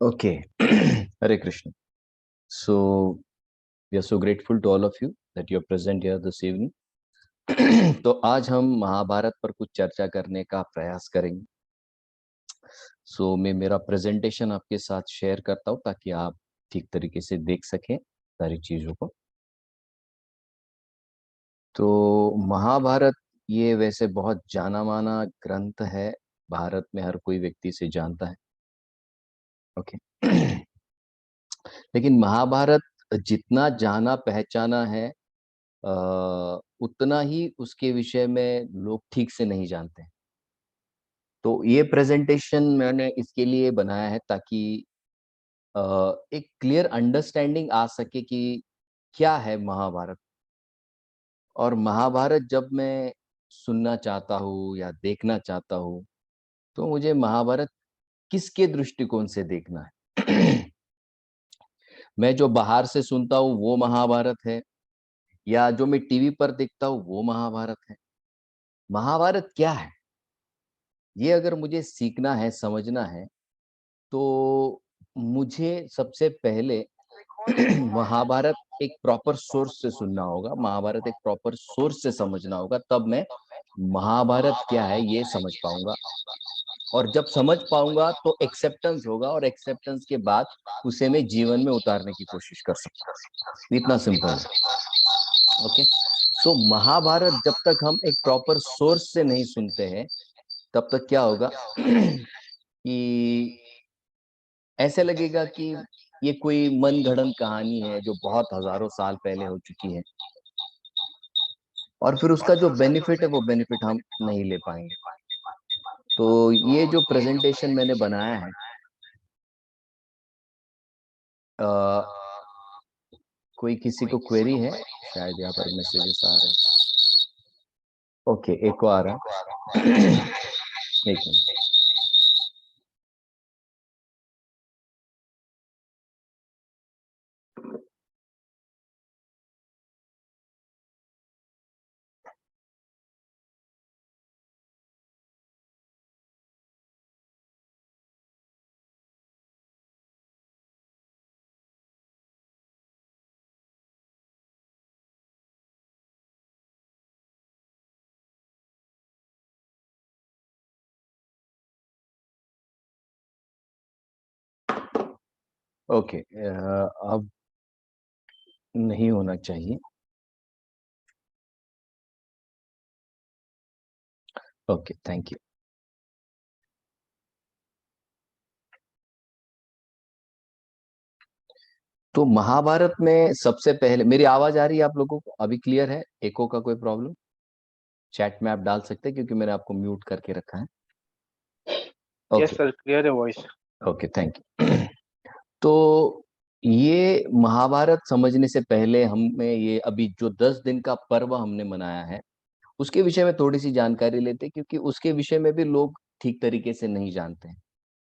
Okay. Hare Krishna. So we are so grateful to all of you that you are present here this evening. तो आज हम महाभारत पर कुछ चर्चा करने का प्रयास करेंगे। मैं मेरा प्रेजेंटेशन आपके साथ शेयर करता हूँ ताकि आप ठीक तरीके से देख सकें सारी चीजों को। तो महाभारत ये वैसे बहुत जाना माना ग्रंथ है, भारत में हर कोई व्यक्ति से जानता है। ओके। लेकिन महाभारत जितना जाना पहचाना है उतना ही उसके विषय में लोग ठीक से नहीं जानते हैं। तो ये प्रेजेंटेशन मैंने इसके लिए बनाया है ताकि अ, एक क्लियर अंडरस्टैंडिंग आ सके कि क्या है महाभारत। और महाभारत जब मैं सुनना चाहता हूँ या देखना चाहता हूँ तो मुझे महाभारत किसके दृष्टिकोण से देखना है। मैं जो बाहर से सुनता हूँ वो महाभारत है, या जो मैं टीवी पर देखता हूँ वो महाभारत है। महाभारत क्या है ये अगर मुझे सीखना है, समझना है, तो मुझे सबसे पहले महाभारत एक प्रॉपर सोर्स से सुनना होगा, महाभारत एक प्रॉपर सोर्स से समझना होगा, तब मैं महाभारत क्या है ये समझ पाऊंगा। और जब समझ पाऊंगा तो एक्सेप्टेंस होगा, और एक्सेप्टेंस के बाद उसे मैं जीवन में उतारने की कोशिश कर सकता हूँ। इतना सिंपल है। ओके। सो महाभारत जब तक हम एक प्रॉपर सोर्स से नहीं सुनते हैं तब तक क्या होगा कि ऐसे लगेगा कि ये कोई मनगढ़ंत कहानी है जो बहुत हजारों साल पहले हो चुकी है, और फिर उसका जो बेनिफिट है वो बेनिफिट हम नहीं ले पाएंगे। तो ये जो प्रेजेंटेशन मैंने बनाया है, कोई किसी को क्वेरी है? शायद यहाँ पर मैसेजेस आ रहे हैं। ओके, एक को आ रहा है। एक मिनट। ओके, अब नहीं होना चाहिए। Okay, thank you. तो महाभारत में सबसे पहले, मेरी आवाज आ रही है आप लोगों को? अभी क्लियर है? एको का कोई प्रॉब्लम? चैट में आप डाल सकते हैं क्योंकि मैंने आपको म्यूट करके रखा है। Yes okay. सर, क्लियर है वॉइस। Okay, thank you. तो ये महाभारत समझने से पहले हमें ये अभी जो 10 दिन का पर्व हमने मनाया है उसके विषय में थोड़ी सी जानकारी लेते हैं, क्योंकि उसके विषय में भी लोग ठीक तरीके से नहीं जानते हैं।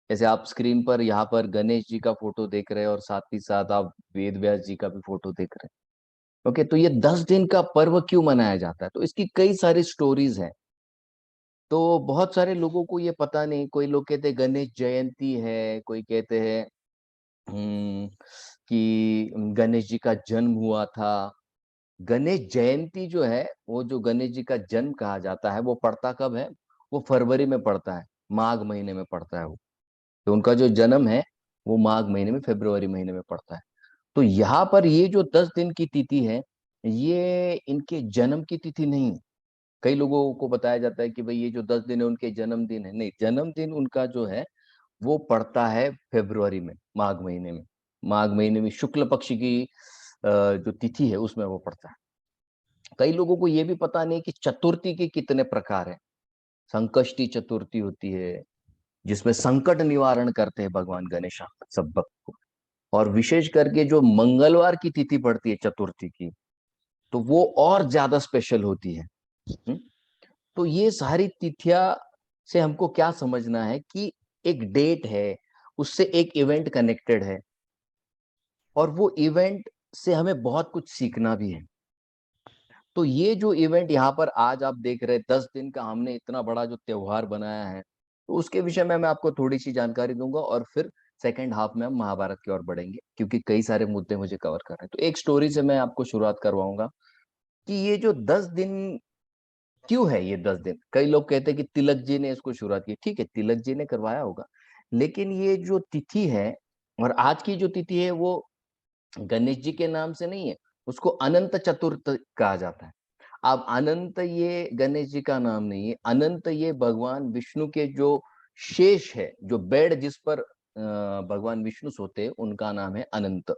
जैसे आप स्क्रीन पर यहाँ पर गणेश जी का फोटो देख रहे हैं और साथ ही साथ आप वेद व्यास जी का भी फोटो देख रहे हैं। ओके, तो ये 10 दिन का पर्व क्यों मनाया जाता है? तो इसकी कई सारी स्टोरीज हैं। तो बहुत सारे लोगों को ये पता नहीं, कोई लोग कहते हैं गणेश जयंती है, कोई कहते हैं कि गणेश जी का जन्म हुआ था। गणेश जयंती जो है, वो जो गणेश जी का जन्म कहा जाता है वो पड़ता कब है? वो फरवरी में पड़ता है, माघ महीने में पड़ता है वो। तो उनका जो जन्म है वो माघ महीने में, फरवरी महीने में पड़ता है। तो यहाँ पर ये जो 10 दिन की तिथि है ये इनके जन्म की तिथि नहीं है। कई लोगों को बताया जाता है कि भाई ये जो 10 दिन है उनके जन्मदिन है। नहीं, जन्मदिन उनका जो है वो पड़ता है फरवरी में, माघ महीने में। माघ महीने में शुक्ल पक्ष की जो तिथि है उसमें वो पड़ता है। कई लोगों को ये भी पता नहीं कि चतुर्थी के कितने प्रकार हैं। संकष्टी चतुर्थी होती है जिसमें संकट निवारण करते हैं भगवान गणेश सब भक्त को। और विशेष करके जो मंगलवार की तिथि पड़ती है चतुर्थी की, तो वो और ज्यादा स्पेशल होती है। हम्म? तो ये सारी तिथियां से हमको क्या समझना है कि एक डेट है, उससे एक इवेंट कनेक्टेड है, और वो इवेंट से हमें बहुत कुछ सीखना भी है। तो ये जो इवेंट यहाँ पर आज आप देख रहे हैं, 10 दिन का हमने इतना बड़ा जो त्योहार बनाया है, तो उसके विषय में मैं आपको थोड़ी सी जानकारी दूंगा और फिर सेकेंड हाफ में हम महाभारत की ओर बढ़ेंगे, क्योंकि कई सारे मुद्दे मुझे कवर कर रहे हैं। तो एक स्टोरी से मैं आपको शुरुआत करवाऊंगा कि ये जो 10 दिन क्यों है, ये 10 दिन। कई लोग कहते हैं कि तिलक जी ने इसको शुरुआत की। ठीक है, तिलक जी ने करवाया होगा, लेकिन ये जो तिथि है, और आज की जो तिथि है, वो गणेश जी के नाम से नहीं है, उसको अनंत चतुर्थ कहा जाता है। अब अनंत ये गणेश जी का नाम नहीं है, अनंत ये भगवान विष्णु के जो शेष है, जो बेड जिस पर भगवान विष्णु सोते हैं, उनका नाम है अनंत,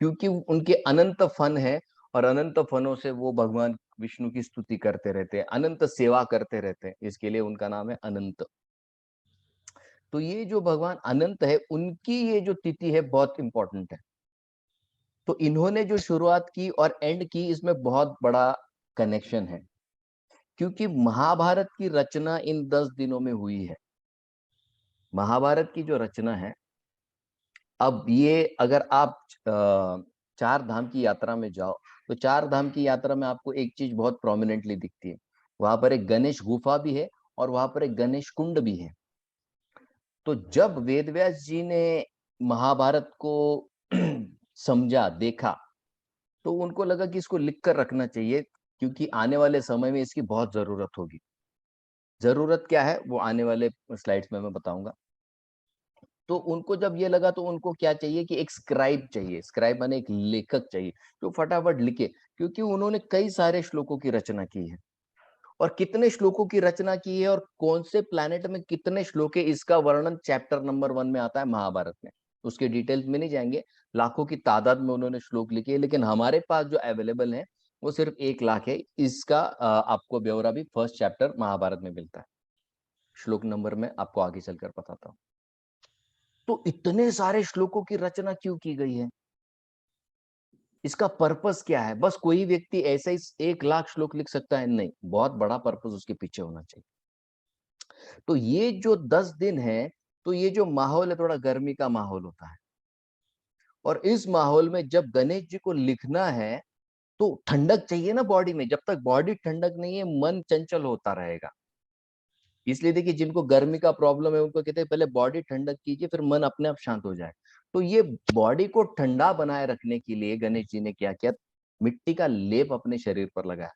क्योंकि उनके अनंत फन है, और अनंत फनों से वो भगवान विष्णु की स्तुति करते रहते हैं, अनंत सेवा करते रहते हैं, इसके लिए उनका नाम है अनंत। तो ये जो भगवान अनंत है, उनकी ये जो तिथि है बहुत इंपॉर्टेंट है। तो इन्होंने जो शुरुआत की और एंड की, इसमें बहुत बड़ा कनेक्शन है, क्योंकि महाभारत की रचना इन 10 दिनों में हुई है। महाभारत की जो रचना है, अब ये अगर आप चार धाम की यात्रा में जाओ, तो चार धाम की यात्रा में आपको एक चीज बहुत प्रोमिनेंटली दिखती है। वहां पर एक गणेश गुफा भी है, और वहां पर एक गणेश कुंड भी है। तो जब वेदव्यास जी ने महाभारत को समझा, देखा, तो उनको लगा कि इसको लिख कर रखना चाहिए, क्योंकि आने वाले समय में इसकी बहुत जरूरत होगी। जरूरत क्या है, वो आने वाले स्लाइड्स में मैं बताऊंगा। तो उनको जब ये लगा, तो उनको क्या चाहिए कि एक स्क्राइब चाहिए। स्क्राइब माने एक लेखक चाहिए जो फटाफट लिखे, क्योंकि उन्होंने कई सारे श्लोकों की रचना की है। और कितने श्लोकों की रचना की है और कौन से प्लैनेट में कितने श्लोक है, इसका वर्णन चैप्टर नंबर 1 में आता है महाभारत में। उसके डिटेल्स में नहीं जाएंगे, लाखों की तादाद में उन्होंने श्लोक लिखे है, लेकिन हमारे पास जो अवेलेबल है वो सिर्फ 1 लाख है। इसका आपको ब्यौरा भी फर्स्ट चैप्टर महाभारत में मिलता है। श्लोक नंबर में आपको आगे चलकर बताता हूँ। तो इतने सारे श्लोकों की रचना क्यों की गई है, इसका पर्पस क्या है? बस कोई व्यक्ति ऐसे ही 1 लाख श्लोक लिख सकता है? नहीं, बहुत बड़ा पर्पस उसके पीछे होना चाहिए। तो ये जो 10 दिन है, तो ये जो माहौल है, थोड़ा गर्मी का माहौल होता है। और इस माहौल में जब गणेश जी को लिखना है, तो ठंडक चाहिए ना बॉडी में। जब तक बॉडी ठंडक नहीं है, मन चंचल होता रहेगा। इसलिए देखिए, जिनको गर्मी का प्रॉब्लम है, उनको कहते हैं पहले बॉडी ठंडक कीजिए, फिर मन अपने आप शांत हो जाए। तो ये बॉडी को ठंडा बनाए रखने के लिए गणेश जी ने क्या किया, मिट्टी का लेप अपने शरीर पर लगाया।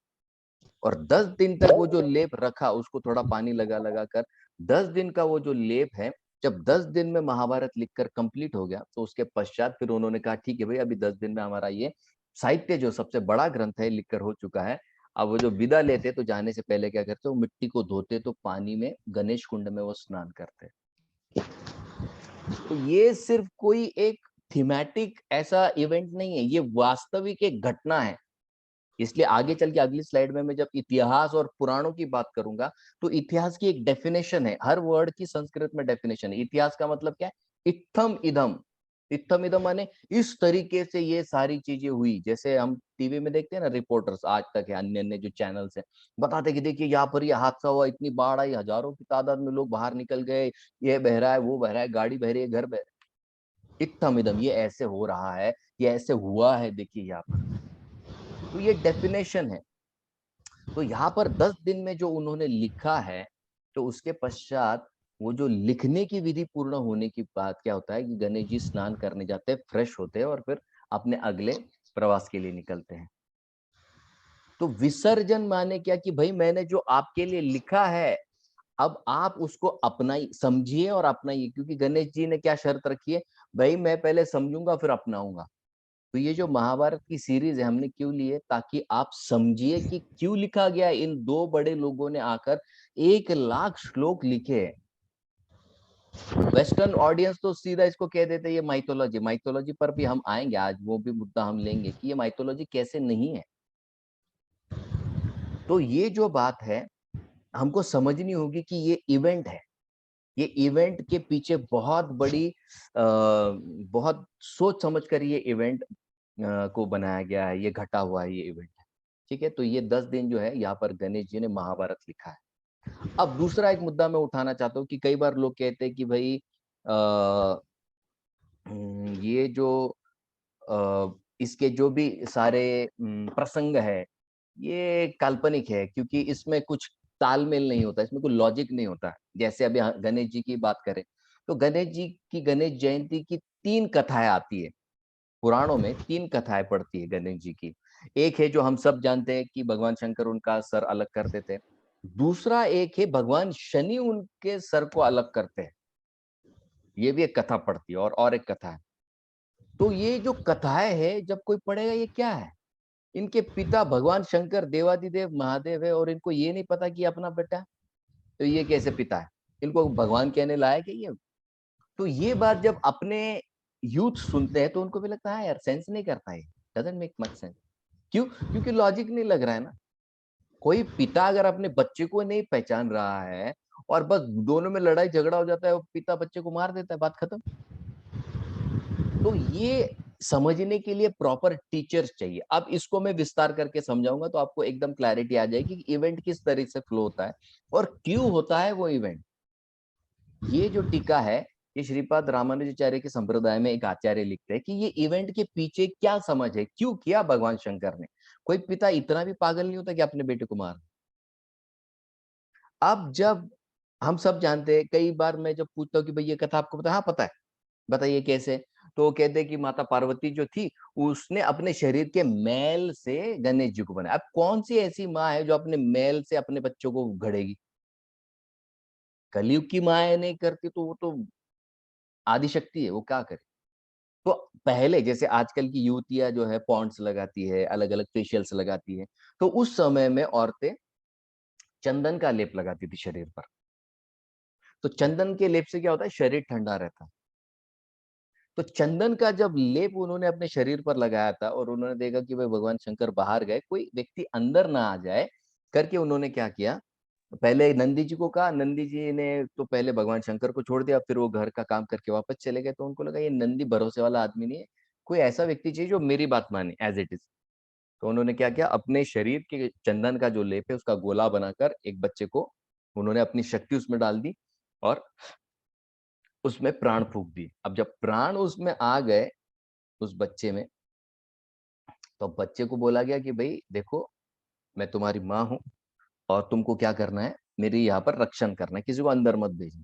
और 10 दिन तक वो जो लेप रखा, उसको थोड़ा पानी लगा लगा कर, 10 दिन का वो जो लेप है, जब 10 दिन में महाभारत लिखकर कंप्लीट हो गया, तो उसके पश्चात फिर उन्होंने कहा ठीक है भाई, अभी 10 दिन में हमारा ये साहित्य जो सबसे बड़ा ग्रंथ है लिखकर हो चुका है। अब वो जो विदा लेते, तो जाने से पहले क्या करते, वो मिट्टी को धोते, तो पानी में गणेश कुंड में वो स्नान करते। तो ये सिर्फ कोई एक थीमेटिक ऐसा इवेंट नहीं है, ये वास्तविक एक घटना है। इसलिए आगे चल के अगली स्लाइड में मैं जब इतिहास और पुराणों की बात करूंगा, तो इतिहास की एक डेफिनेशन है, हर वर्ड की संस्कृत में डेफिनेशन है। इतिहास का मतलब क्या है? इत्थम इदम। इत्थम इदम माने इस तरीके से ये सारी चीजें हुई। जैसे हम टीवी में देखते हैं ना, रिपोर्टर्स आज तक है, अन्य अन्य जो चैनल्स हैं, बताते हैं कि देखिए यहाँ पर ये हादसा हुआ, इतनी बाढ़ आई, हजारों की तादाद में लोग बाहर निकल गए, ये बह रहा है, वो बह रहा है, गाड़ी बह रही है, घर बह रहा है। इत्थम इदम, ये ऐसे हो रहा है, ये ऐसे हुआ है, देखिए यहाँ पर। तो ये डेफिनेशन है। तो यहाँ पर 10 दिन में जो उन्होंने लिखा है, तो उसके पश्चात वो जो लिखने की विधि पूर्ण होने की बात क्या होता है कि गणेश जी स्नान करने जाते हैं, फ्रेश होते हैं, और फिर अपने अगले प्रवास के लिए निकलते हैं। तो विसर्जन माने क्या कि भाई मैंने जो आपके लिए लिखा है, अब आप उसको अपनाइए, समझिए और अपनाइए। क्योंकि गणेश जी ने क्या शर्त रखी है, भाई मैं पहले समझूंगा फिर अपनाऊंगा। तो ये जो महाभारत की सीरीज है, हमने क्यों ली है, ताकि आप समझिए कि क्यों लिखा गया। इन दो बड़े लोगों ने आकर 1 लाख श्लोक लिखे। वेस्टर्न ऑडियंस तो सीधा इसको कह देते हैं ये माइथोलॉजी। माइथोलॉजी पर भी हम आएंगे, आज वो भी मुद्दा हम लेंगे कि ये माइथोलॉजी कैसे नहीं है। तो ये जो बात है, हमको समझनी होगी कि ये इवेंट है। ये इवेंट के पीछे बहुत बड़ी बहुत सोच समझ कर ये इवेंट को बनाया गया है, ये घटा हुआ है ये इवेंट है। ठीक है, तो ये 10 दिन जो है, यहाँ पर गणेश जी ने महाभारत लिखा है। अब दूसरा एक मुद्दा मैं उठाना चाहता हूँ कि कई बार लोग कहते हैं कि भाई ये जो इसके जो भी सारे प्रसंग है, ये काल्पनिक है, क्योंकि इसमें कुछ तालमेल नहीं होता, इसमें कोई लॉजिक नहीं होता। जैसे अभी गणेश जी की बात करें, तो गणेश जी की गणेश जयंती की 3 कथाएं आती है पुराणों में। 3 कथाएं पड़ती है गणेश जी की। एक है जो हम सब जानते हैं कि भगवान शंकर उनका सर अलग कर देते हैं। दूसरा एक है भगवान शनि उनके सर को अलग करते हैं, ये भी एक कथा पड़ती है। और एक कथा है। तो ये जो कथाएं है जब कोई पढ़ेगा ये क्या है, इनके पिता भगवान शंकर देवादिदेव महादेव है और इनको ये नहीं पता कि अपना बेटा है, तो ये कैसे पिता है, इनको भगवान कहने लायक है ये। तो ये बात जब अपने यूथ सुनते हैं तो उनको भी लगता है यार सेंस नहीं करता है, डजंट मेक मच सेंस। क्यों? क्योंकि लॉजिक नहीं लग रहा है ना। कोई पिता अगर अपने बच्चे को नहीं पहचान रहा है और बस दोनों में लड़ाई झगड़ा हो जाता है, वो पिता बच्चे को मार देता है, बात खत्म। तो ये समझने के लिए प्रॉपर टीचर्स चाहिए। अब इसको मैं विस्तार करके समझाऊंगा तो आपको एकदम क्लैरिटी आ जाएगी कि इवेंट किस तरह से फ्लो होता है और क्यों होता है वो इवेंट। ये जो टीका है, ये श्रीपाद रामानुजाचार्य के संप्रदाय में एक आचार्य लिखते हैं कि ये इवेंट के पीछे क्या समझ है, क्यों किया भगवान शंकर ने। कोई पिता इतना भी पागल नहीं होता कि अपने बेटे को मार। अब जब हम सब जानते हैं, कई बार मैं जब पूछता हूँ कि भाई ये कथा आपको पता है, हाँ पता है, बताइए कैसे। तो वो कहते हैं कि माता पार्वती जो थी उसने अपने शरीर के मैल से गणेश जी को बनाया। अब कौन सी ऐसी माँ है जो अपने मैल से अपने बच्चों को घड़ेगी? कलयुग की माँ नहीं करती तो वो तो आदिशक्ति है, वो क्या करे। तो पहले जैसे आजकल की युवतियां जो है पॉन्ड्स लगाती है, अलग अलग फेशियल्स लगाती है, तो उस समय में औरतें चंदन का लेप लगाती थी शरीर पर। तो चंदन के लेप से क्या होता है, शरीर ठंडा रहता है। तो चंदन का जब लेप उन्होंने अपने शरीर पर लगाया था और उन्होंने देखा कि भाई भगवान शंकर बाहर गए, कोई व्यक्ति अंदर ना आ जाए करके, उन्होंने क्या किया, पहले नंदी जी को कहा। नंदी जी ने तो पहले भगवान शंकर को छोड़ दिया, फिर वो घर का काम करके वापस चले गए। तो उनको लगा ये नंदी भरोसे वाला आदमी नहीं है, कोई ऐसा व्यक्ति चाहिए जो मेरी बात माने एज इट इज। तो उन्होंने क्या किया, अपने शरीर के चंदन का जो लेप है उसका गोला बनाकर एक बच्चे को उन्होंने अपनी शक्ति उसमें डाल दी और उसमें प्राण फूंक दिए। अब जब प्राण उसमें आ गए उस बच्चे में, तो बच्चे को बोला गया कि भाई देखो, मैं तुम्हारी माँ हूं और तुमको क्या करना है, मेरी यहाँ पर रक्षण करना है, किसी को अंदर मत भेजना।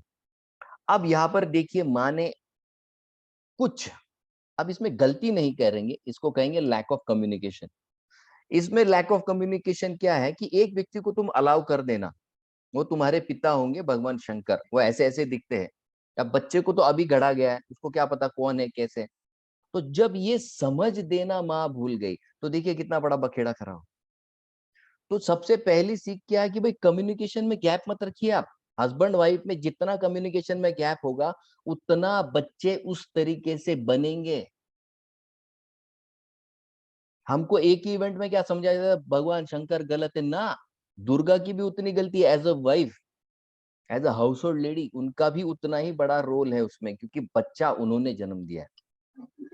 अब यहाँ पर देखिए माँ ने कुछ, अब इसमें गलती नहीं करेंगे, इसको कहेंगे लैक ऑफ कम्युनिकेशन। इसमें लैक ऑफ कम्युनिकेशन क्या है कि एक व्यक्ति को तुम अलाउ कर देना, वो तुम्हारे पिता होंगे भगवान शंकर, वो ऐसे ऐसे दिखते हैं। अब बच्चे को तो अभी गढ़ा गया है, उसको क्या पता कौन है कैसे। तो जब ये समझ देना माँ भूल गई, तो देखिए कितना बड़ा बखेड़ा खड़ा हो। तो सबसे पहली सीख क्या है कि भाई कम्युनिकेशन में गैप मत रखिए आप। हस्बैंड वाइफ में जितना कम्युनिकेशन में गैप होगा, उतना बच्चे उस तरीके से बनेंगे। हमको एक ही इवेंट में क्या समझाया जाता है, भगवान शंकर गलत है ना, दुर्गा की भी उतनी गलती है as a wife, as a household lady, उनका भी उतना ही बड़ा रोल है उसमें, क्योंकि बच्चा उन्होंने जन्म दिया है।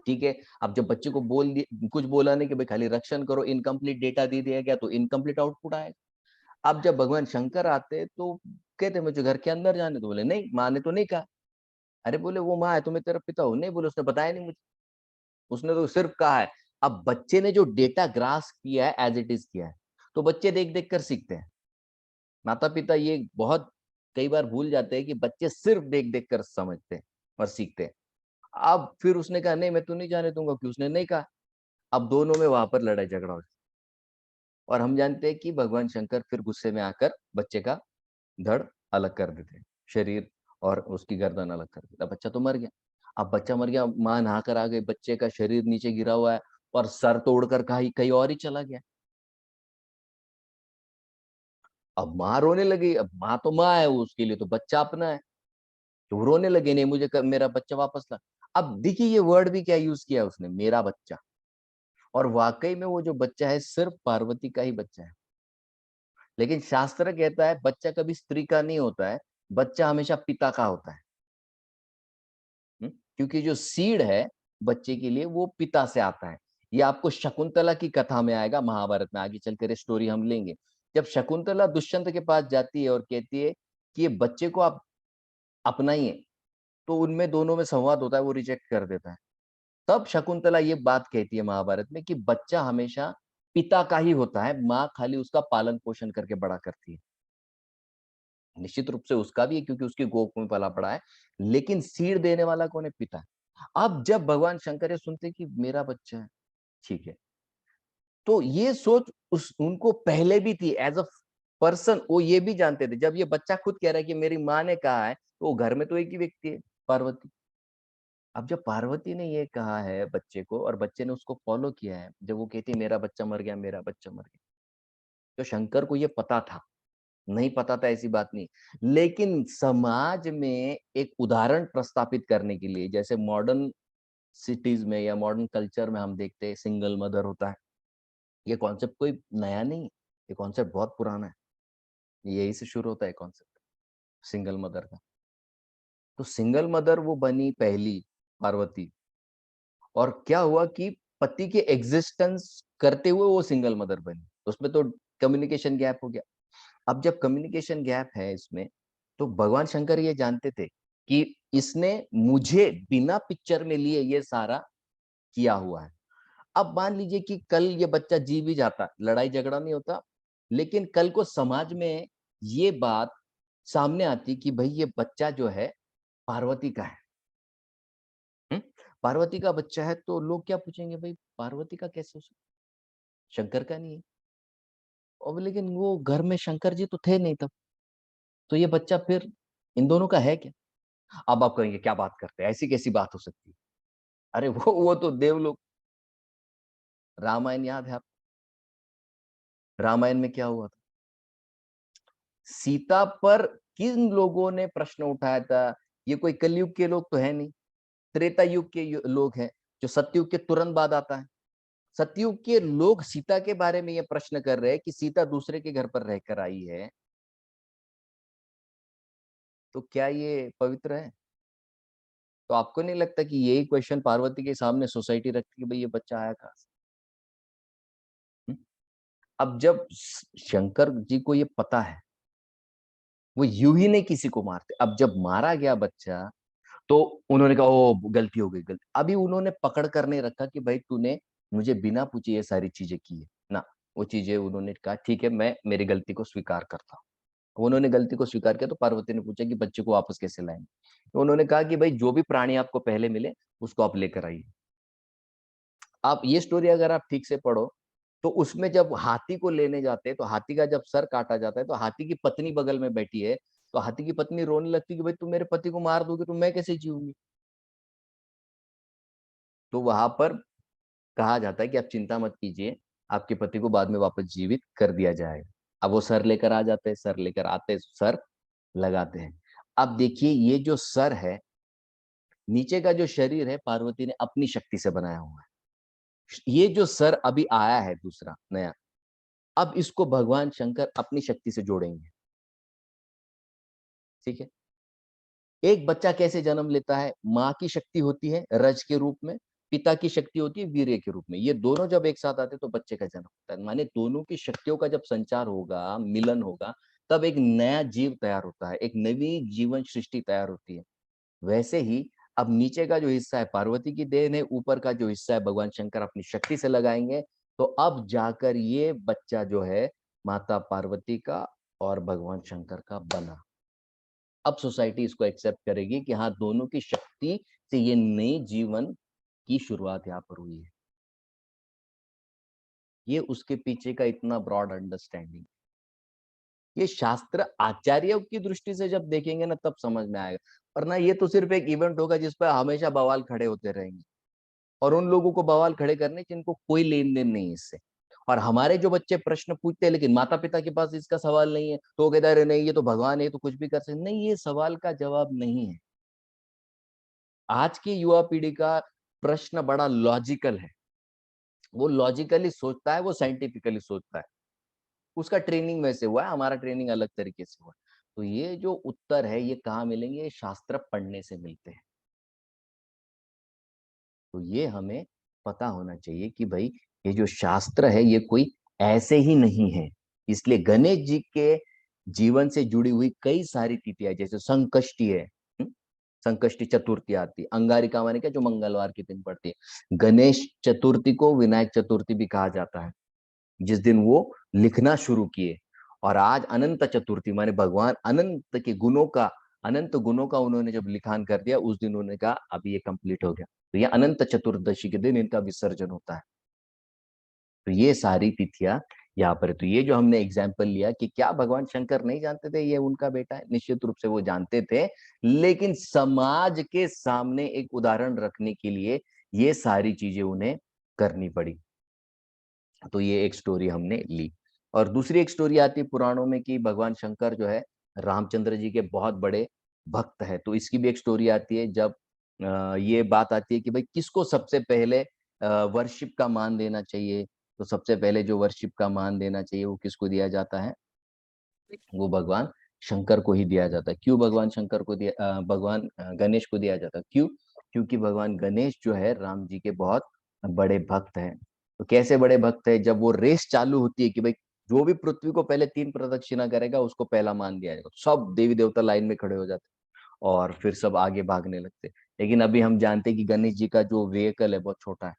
ठीक है। अब जब बच्चे को बोल दिया, कुछ बोला नहीं कि भाई खाली रक्षण करो, इनकम्प्लीट डेटा दे दिया गया तो इनकम्प्लीट आउटपुट आएगा। अब जब भगवान शंकर आते तो कहते मुझे घर के अंदर जाने, तो बोले नहीं, माँ ने तो नहीं कहा। अरे बोले वो माँ है तो मैं तेरा पिता हूँ, नहीं बोले उसने बताया नहीं मुझे, उसने तो सिर्फ कहा है। अब बच्चे ने जो डेटा ग्रास किया है एज इट इज किया है, तो बच्चे देख देख कर सीखते हैं। माता पिता ये बहुत कई बार भूल जाते हैं कि बच्चे सिर्फ देख देख कर समझते हैं और सीखते हैं। अब फिर उसने कहा नहीं मैं तो नहीं जाने दूंगा, कि उसने नहीं कहा। अब दोनों में वहां पर लड़ाई झगड़ा हो जाता है। और हम जानते हैं कि भगवान शंकर फिर गुस्से में आकर बच्चे का धड़ अलग कर देते, शरीर और उसकी गर्दन अलग कर देता, बच्चा तो मर गया। अब बच्चा मर गया, माँ नहा कर आ गई, बच्चे का शरीर नीचे गिरा हुआ है और सर तोड़कर कहीं कहीं और ही चला गया। अब माँ रोने लगी, अब माँ तो माँ है, उसके लिए तो बच्चा अपना है। तो वो रोने लगे, नहीं मुझे मेरा बच्चा वापस ला। अब देखिए ये वर्ड भी क्या यूज किया उसने, मेरा बच्चा। और वाकई में वो जो बच्चा है सिर्फ पार्वती का ही बच्चा है। लेकिन शास्त्र कहता है बच्चा कभी स्त्री का नहीं होता है, बच्चा हमेशा पिता का होता है। क्योंकि जो सीड है बच्चे के लिए वो पिता से आता है। ये आपको शकुंतला की कथा में आएगा, महाभारत में आगे चलकर स्टोरी हम लेंगे। जब शकुंतला दुष्यंत के पास जाती है और कहती है कि ये बच्चे को आप अपनाइए, तो उनमें दोनों में संवाद होता है, वो रिजेक्ट कर देता है। तब शकुंतला ये बात कहती है महाभारत में कि बच्चा हमेशा पिता का ही होता है, माँ खाली उसका पालन पोषण करके बड़ा करती है। निश्चित रूप से उसका भी है, क्योंकि उसकी गोद में पला पड़ा है, लेकिन सीड देने वाला कौन है? पिता है। अब जब भगवान शंकर ये सुनते कि मेरा बच्चा है, ठीक है, तो ये सोच उस उनको पहले भी थी एज अ पर्सन, वो ये भी जानते थे। जब ये बच्चा खुद कह रहा है कि मेरी माँ ने कहा है, तो घर में तो एक ही व्यक्ति है, पार्वती। अब जब पार्वती ने ये कहा है बच्चे को और बच्चे ने उसको फॉलो किया है, जब वो कहती है मेरा बच्चा मर गया, मेरा बच्चा मर गया, तो शंकर को ये पता था, नहीं पता था ऐसी बात नहीं। लेकिन समाज में एक उदाहरण प्रस्थापित करने के लिए, जैसे मॉडर्न सिटीज में या मॉडर्न कल्चर में हम देखते हैं सिंगल मदर होता है। ये कॉन्सेप्ट कोई नया नहीं है, ये कॉन्सेप्ट बहुत पुराना है। यही से शुरू होता है कॉन्सेप्ट, सिंगल मदर का। तो सिंगल मदर वो बनी पहली, पार्वती। और क्या हुआ कि पति के एग्जिस्टेंस करते हुए वो सिंगल मदर बनी। उसमें तो कम्युनिकेशन गैप हो गया। अब जब कम्युनिकेशन गैप है इसमें, तो भगवान शंकर ये जानते थे कि इसने मुझे बिना पिक्चर में लिए ये सारा किया हुआ है। अब मान लीजिए कि कल ये बच्चा जी भी जाता, लड़ाई झगड़ा नहीं होता, लेकिन कल को समाज में ये बात सामने आती कि भाई ये बच्चा जो है पार्वती का है। हुँ? पार्वती का बच्चा है, तो लोग क्या पूछेंगे, भाई पार्वती का कैसे हो सकता है? शंकर का नहीं है। और लेकिन वो घर में शंकर जी तो थे नहीं तब, तो ये बच्चा फिर इन दोनों का है क्या? अब आप कहेंगे क्या बात करते हैं, ऐसी कैसी बात हो सकती है? अरे वो तो देवलोक। रामायण याद है आप? रामायण में क्या हुआ था? सीता पर किन लोगों ने प्रश्न उठाया था? ये कोई कलयुग के लोग तो है नहीं, त्रेता युग के लोग हैं, जो सतयुग के तुरंत बाद आता है। सतयुग के लोग सीता के बारे में ये प्रश्न कर रहे हैं कि सीता दूसरे के घर पर रहकर आई है, तो क्या ये पवित्र है? तो आपको नहीं लगता कि यही क्वेश्चन पार्वती के सामने सोसाइटी रखती है, भाई ये बच्चा आया कहाँ से? हुँ? अब जब शंकर जी को ये पता है, वो यूं ही नहीं किसी को मारते। अब जब मारा गया बच्चा, तो उन्होंने कहा ओ गलती हो गई, गलती। अभी उन्होंने पकड़ कर नहीं रखा कि भाई तूने मुझे बिना पूछे ये सारी चीजें की है ना। वो चीजें उन्होंने कहा ठीक है, मैं मेरी गलती को स्वीकार करता हूँ। उन्होंने गलती को स्वीकार किया, तो पार्वती ने पूछा कि बच्चे को वापस कैसे लाएंगे? तो उन्होंने कहा कि भाई जो भी प्राणी आपको पहले मिले, उसको आप लेकर आइए। आप ये स्टोरी अगर आप ठीक से पढ़ो, तो उसमें जब हाथी को लेने जाते हैं, तो हाथी का जब सर काटा जाता है, तो हाथी की पत्नी बगल में बैठी है, तो हाथी की पत्नी रोने लगती है कि भाई तुम मेरे पति को मार दोगे तो मैं कैसे जीऊंगी? तो वहां पर कहा जाता है कि आप चिंता मत कीजिए, आपके पति को बाद में वापस जीवित कर दिया जाएगा। अब वो सर लेकर आ जाते हैं, सर लेकर आते हैं, सर लगाते हैं। अब देखिए ये जो सर है, नीचे का जो शरीर है, पार्वती ने अपनी शक्ति से बनाया हुआ है। ये जो सर अभी आया है दूसरा नया, अब इसको भगवान शंकर अपनी शक्ति से जोड़ेंगे। ठीक है? एक बच्चा कैसे जन्म लेता है? माँ की शक्ति होती है रज के रूप में, पिता की शक्ति होती है वीर्य के रूप में। ये दोनों जब एक साथ आते हैं तो बच्चे का जन्म होता है। माने दोनों की शक्तियों का जब संचार होगा, मिलन होगा, तब एक नया जीव तैयार होता है, एक नई जीवन सृष्टि तैयार होती है। वैसे ही अब नीचे का जो हिस्सा है पार्वती की देन है, ऊपर का जो हिस्सा है भगवान शंकर अपनी शक्ति से लगाएंगे, तो अब जाकर ये बच्चा जो है माता पार्वती का और भगवान शंकर का बना। अब सोसाइटी इसको एक्सेप्ट करेगी कि हाँ, दोनों की शक्ति से ये नई जीवन की शुरुआत यहाँ पर हुई है। ये उसके पीछे का इतना ब्रॉड अंडरस्टैंडिंग। ये शास्त्र आचार्यों की दृष्टि से जब देखेंगे ना, तब समझ में आएगा। वरना ये तो सिर्फ एक इवेंट होगा जिस पर हमेशा बवाल खड़े होते रहेंगे, और उन लोगों को बवाल खड़े करने जिनको कोई लेन देन नहीं है इससे। और हमारे जो बच्चे प्रश्न पूछते हैं, लेकिन माता पिता के पास इसका सवाल नहीं है, तो वो कहता है अरे नहीं ये तो भगवान है, तो कुछ भी कर सकते नहीं। ये सवाल का जवाब नहीं है। आज की युवा पीढ़ी का प्रश्न बड़ा लॉजिकल है। वो लॉजिकली सोचता है, वो साइंटिफिकली सोचता है। उसका ट्रेनिंग वैसे हुआ है, हमारा ट्रेनिंग अलग तरीके से हुआ है। तो ये जो उत्तर है, ये कहाँ मिलेंगे? ये शास्त्र पढ़ने से मिलते हैं। तो ये हमें पता होना चाहिए कि भाई ये जो शास्त्र है, ये कोई ऐसे ही नहीं है। इसलिए गणेश जी के जीवन से जुड़ी हुई कई सारी तिथियां, जैसे संकष्टी है, संकष्टी चतुर्थी आती है, अंगारिका माने क्या, जो मंगलवार के दिन पड़ती है। गणेश चतुर्थी को विनायक चतुर्थी भी कहा जाता है, जिस दिन वो लिखना शुरू किए। और आज अनंत चतुर्थी माने भगवान अनंत के गुणों का, अनंत गुणों का उन्होंने जब लिखान कर दिया, उस दिन उन्होंने कहा अब ये कंप्लीट हो गया। तो ये अनंत चतुर्दशी के दिन इनका विसर्जन होता है। तो ये सारी तिथियां यहाँ पर। तो ये जो हमने एग्जाम्पल लिया कि क्या भगवान शंकर नहीं जानते थे ये उनका बेटा है, निश्चित रूप से वो जानते थे, लेकिन समाज के सामने एक उदाहरण रखने के लिए ये सारी चीजें उन्हें करनी पड़ी। तो ये एक स्टोरी हमने ली। और दूसरी एक स्टोरी आती है पुराणों में कि भगवान शंकर जो है रामचंद्र जी के बहुत बड़े भक्त है। तो इसकी भी एक स्टोरी आती है, जब ये बात आती है कि भाई किसको सबसे पहले वर्शिप का मान देना चाहिए। तो सबसे पहले जो वर्शिप का मान देना चाहिए वो किसको दिया जाता है, वो भगवान शंकर को ही दिया जाता है। क्यों भगवान शंकर को दिया, भगवान गणेश को दिया जाता है, क्यों? क्योंकि भगवान गणेश जो है राम जी के बहुत बड़े भक्त हैं। तो कैसे बड़े भक्त है, जब वो रेस चालू होती है कि भाई जो भी पृथ्वी को पहले 3 प्रदक्षिणा करेगा उसको पहला मान दिया जाएगा, सब देवी देवता लाइन में खड़े हो जाते और फिर सब आगे भागने लगते। लेकिन अभी हम जानते हैं कि गणेश जी का जो व्हीकल है बहुत छोटा है,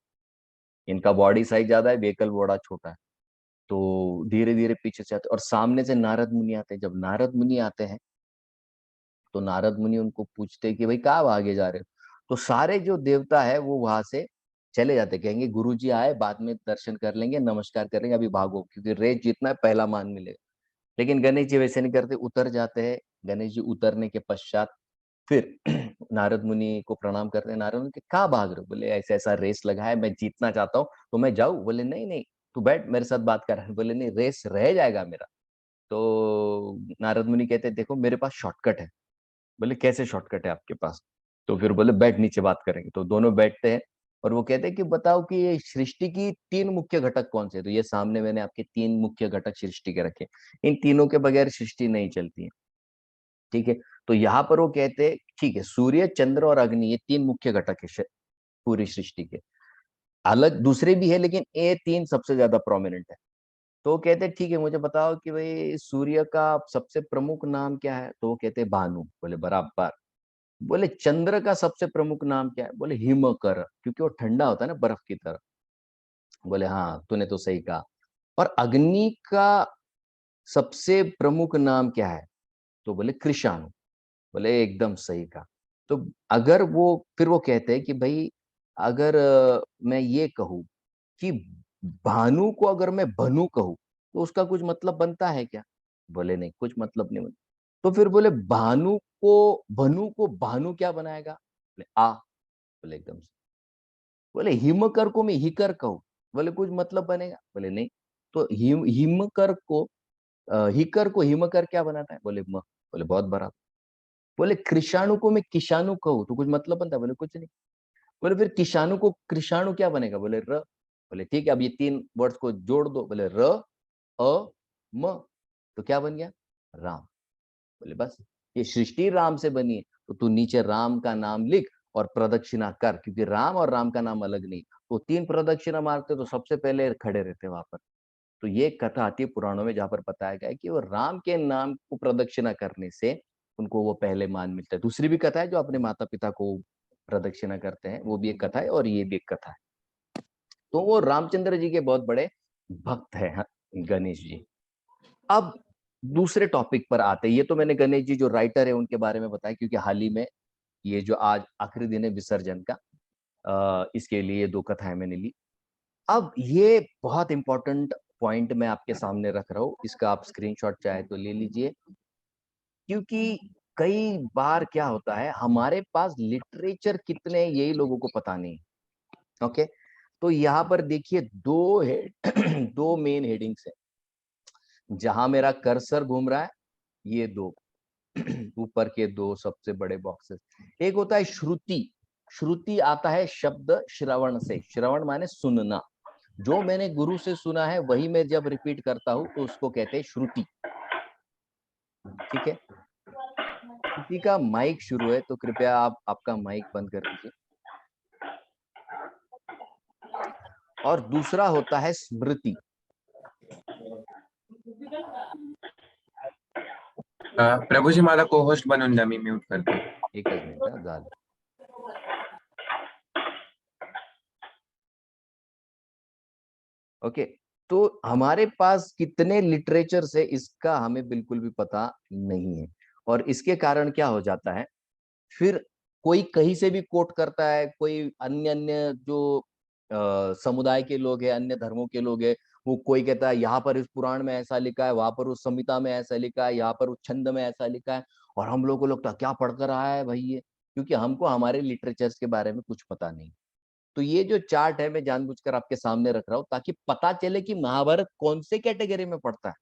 इनका बॉडी साइज ज्यादा है, व्हीकल बड़ा छोटा है। तो धीरे धीरे पीछे से आते और सामने से नारद मुनि आते हैं। जब नारद मुनि आते हैं तो नारद मुनि उनको पूछते हैं कि भाई कहाँ भागे जा रहे हो। तो सारे जो देवता है वो वहां से चले जाते, कहेंगे गुरु जी आए, बाद में दर्शन कर लेंगे, नमस्कार कर लेंगे, अभी भागो क्योंकि रेस जीतना है, पहला मान मिलेगा। लेकिन गणेश जी वैसे नहीं करते, उतर जाते हैं। गणेश जी उतरने के पश्चात फिर नारद मुनि को प्रणाम करते हैं। नारद मुनि के कहाँ भाग रहे हो, बोले ऐसा ऐसा रेस लगा है, मैं जीतना चाहता हूँ, तो मैं जाऊँ? बोले नहीं नहीं, तू बैठ मेरे साथ बात कर रहा है। बोले नहीं, रेस रह जाएगा मेरा। तो नारद मुनि कहते हैं देखो मेरे पास शॉर्टकट है। बोले कैसे शॉर्टकट है आपके पास? तो फिर बोले बैठ, नीचे बात करेंगे। तो दोनों बैठते हैं और वो कहते हैं कि बताओ कि ये सृष्टि की 3 मुख्य घटक कौन से हैं? तो ये सामने मैंने आपके 3 मुख्य घटक सृष्टि के रखे, इन तीनों के बगैर सृष्टि नहीं चलती है। ठीक है, तो यहाँ पर वो कहते हैं ठीक है, सूर्य चंद्र और अग्नि ये 3 मुख्य घटक है पूरी सृष्टि के। अलग दूसरे भी है लेकिन ये 3 सबसे ज्यादा प्रोमिनेंट है। तो वो कहते हैं ठीक है, मुझे बताओ कि भाई सूर्य का सबसे प्रमुख नाम क्या है? तो वो कहते हैं भानु। बोले बराबर। बोले चंद्र का सबसे प्रमुख नाम क्या है? बोले हिमकर, क्योंकि वो ठंडा होता है ना बर्फ की तरह। बोले हाँ तूने तो सही कहा। और अग्नि का सबसे प्रमुख नाम क्या है? तो बोले कृषाणु। बोले एकदम सही कहा। तो अगर वो फिर वो कहते हैं कि भाई अगर मैं ये कहूं कि भानु को अगर मैं भनु कहूं तो उसका कुछ मतलब बनता है क्या? बोले नहीं, कुछ मतलब नहीं बनता। तो फिर बोले भानु को भनु को भानु क्या बनाएगा? बोले आ। बोले एकदम से। बोले हिमकर को मैं हिकर कहूं, बोले कुछ मतलब बनेगा? बोले नहीं। तो हिमकर को हिकर को हिमकर क्या बनाता है? बोले म। बोले बहुत बड़ा। बोले कृषाणु को मैं किशाणु कहूं तो कुछ मतलब बनता है? बोले कुछ नहीं। बोले फिर किशाणु को कृषाणु क्या बनेगा? बोले र। बोले ठीक है, अब ये 3 वर्ड्स को जोड़ दो। बोले र अ म, तो क्या बन गया? राम। बोले बस, ये सृष्टि राम से बनी है, तो तू नीचे राम का नाम लिख और प्रदक्षिणा कर, क्योंकि राम और राम का नाम अलग नहीं। तो 3 प्रदक्षिणा मारते तो सबसे पहले खड़े रहते वहां पर। तो ये कथा आती है पुराणों में जहां पर बताया गया है कि वो राम के नाम को प्रदक्षिणा करने से उनको वो पहले मान मिलता है। दूसरी भी कथा है जो अपने माता पिता को प्रदक्षिणा करते हैं, वो भी एक कथा है और ये भी एक कथा है। तो वो रामचंद्र जी के बहुत बड़े भक्त है, हाँ, गणेश जी। अब दूसरे टॉपिक पर आते हैं। ये तो मैंने गणेश जी जो राइटर है उनके बारे में बताया, क्योंकि हाल ही में ये जो आज आखिरी दिन है विसर्जन का, इसके लिए 2 कथाएं मैंने ली। अब ये बहुत इंपॉर्टेंट पॉइंट मैं आपके सामने रख रहा हूँ, इसका आप स्क्रीनशॉट चाहे तो ले लीजिए। क्योंकि कई बार क्या होता है, हमारे पास लिटरेचर कितने यही लोगों को पता नहीं। ओके, तो यहाँ पर देखिए 2 2 मेन हेडिंग्स है जहां मेरा कर्सर घूम रहा है। ये 2 ऊपर के 2 सबसे बड़े बॉक्सेस। एक होता है श्रुति। श्रुति आता है शब्द श्रवण से, श्रवण माने सुनना। जो मैंने गुरु से सुना है वही मैं जब रिपीट करता हूं तो उसको कहते हैं श्रुति। ठीक है, किसी का माइक शुरू है तो कृपया आप आपका माइक बंद कर दीजिए। और दूसरा होता है स्मृति। प्रभूजी मला को होस्ट बनवून द्या, मी म्यूट करतो. एकच मिनिट झालं। ओके, तो हमारे पास कितने लिटरेचर है इसका हमें बिल्कुल भी पता नहीं है। और इसके कारण क्या हो जाता है, फिर कोई कहीं से भी कोट करता है, कोई अन्य अन्य जो समुदाय के लोग हैं, अन्य धर्मों के लोग हैं, वो कोई कहता है यहाँ पर इस पुराण में ऐसा लिखा है, वहां पर उस संहिता में ऐसा लिखा है, यहाँ पर उस छंद में ऐसा लिखा है। और हम लोगों को लगता है क्या पढ़ कर रहा है भाई ये, क्योंकि हमको हमारे लिटरेचर्स के बारे में कुछ पता नहीं। तो ये जो चार्ट है मैं जानबूझकर आपके सामने रख रहा हूँ ताकि पता चले कि महाभारत कौन से कैटेगरी में पड़ता है।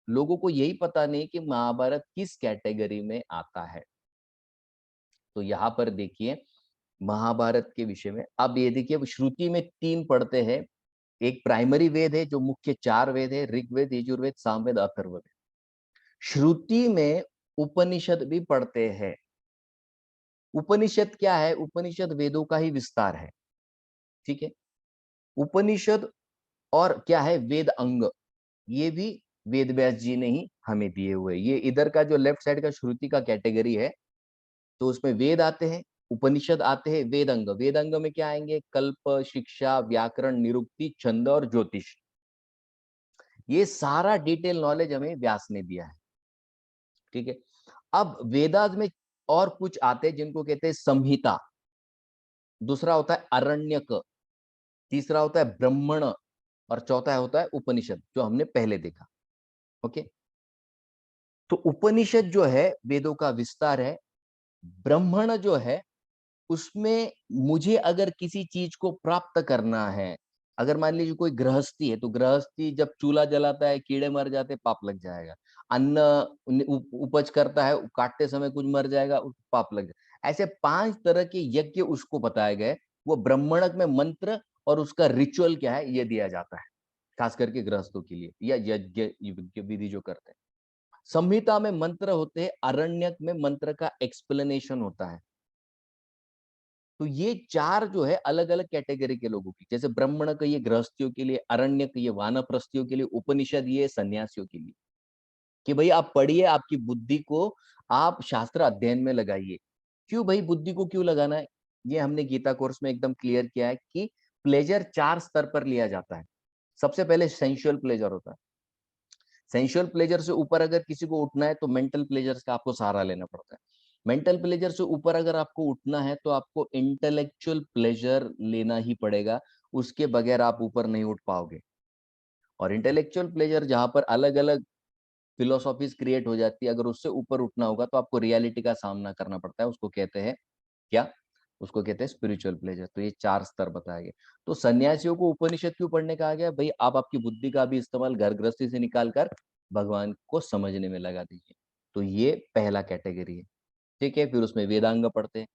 लोगों को यही पता नहीं कि महाभारत किस कैटेगरी में आता है। तो यहाँ पर देखिए महाभारत के विषय में, अब ये देखिए श्रुति में 3 पढ़ते हैं। एक प्राइमरी वेद है जो मुख्य 4 वेद है, ऋग्वेद, यजुर्वेद, सामवेद, अथर्ववेद। श्रुति में उपनिषद भी पढ़ते हैं। उपनिषद क्या है? उपनिषद वेदों का ही विस्तार है। ठीक है। उपनिषद और क्या है? वेद अंग। ये भी वेद व्यास जी ने ही हमें दिए हुए। ये इधर का जो लेफ्ट साइड का श्रुति का कैटेगरी है, तो उसमें वेद आते हैं, उपनिषद आते हैं, वेद अंग। वेद अंग में क्या आएंगे? कल्प, शिक्षा, व्याकरण, निरुक्ति, छंद और ज्योतिष। ये सारा डिटेल नॉलेज हमें व्यास ने दिया है। ठीक है। अब वेदास में और कुछ आते हैं जिनको कहते हैं संहिता। दूसरा होता है अरण्यक, तीसरा होता है ब्राह्मण, और चौथा होता है उपनिषद, जो हमने पहले देखा। ओके। तो उपनिषद जो है वेदों का विस्तार है। ब्राह्मण जो है उसमें मुझे अगर किसी चीज को प्राप्त करना है, अगर मान लीजिए कोई गृहस्थी है, तो गृहस्थी जब चूल्हा जलाता है, कीड़े मर जाते, पाप लग जाएगा। अन्न उपज करता है, काटते समय कुछ मर जाएगा, पाप लग जाएगा। ऐसे 5 तरह के यज्ञ उसको बताए गए। वो ब्राह्मणक में मंत्र और उसका रिचुअल क्या है ये दिया जाता है, खास करके गृहस्थों के लिए, या यज्ञ विधि जो करते हैं। संहिता में मंत्र होते हैं, अरण्यक में मंत्र का एक्सप्लेनेशन होता है। तो ये 4 जो है अलग अलग कैटेगरी के लोगों की, जैसे ब्राह्मण का ये गृहस्थियों के लिए, अरण्यक ये वानप्रस्थियों के लिए, उपनिषद ये सन्यासियों के लिए। कि भाई आप पढ़िए, आपकी बुद्धि को आप शास्त्र अध्ययन में लगाइए। क्यों भाई बुद्धि को क्यों लगाना है? ये हमने गीता कोर्स में एकदम क्लियर किया है कि प्लेजर 4 स्तर पर लिया जाता है। सबसे पहले सेंसुअल प्लेजर होता है। सेंसुअल प्लेजर से ऊपर अगर किसी को उठना है तो मेंटल प्लेजर का आपको सहारा लेना पड़ता है। मेंटल प्लेजर से ऊपर अगर आपको उठना है तो आपको इंटेलेक्चुअल प्लेजर लेना ही पड़ेगा। उसके बगैर आप ऊपर नहीं उठ पाओगे। और इंटेलेक्चुअल प्लेजर जहां पर अलग अलग फिलोसॉफीज क्रिएट हो जाती है, अगर उससे ऊपर उठना होगा तो आपको रियलिटी का सामना करना पड़ता है। उसको कहते हैं क्या? उसको कहते हैं स्पिरिचुअल प्लेजर। तो ये 4 स्तर बताए गए। तो सन्यासियों को उपनिषद क्यों पढ़ने कहा गया? भाई आप आपकी बुद्धि का भी इस्तेमाल घर गृहस्थी से निकाल कर भगवान को समझने में लगा दीजिए। तो ये पहला कैटेगरी है। ठीक है। फिर उसमें वेदांग पढ़ते हैं।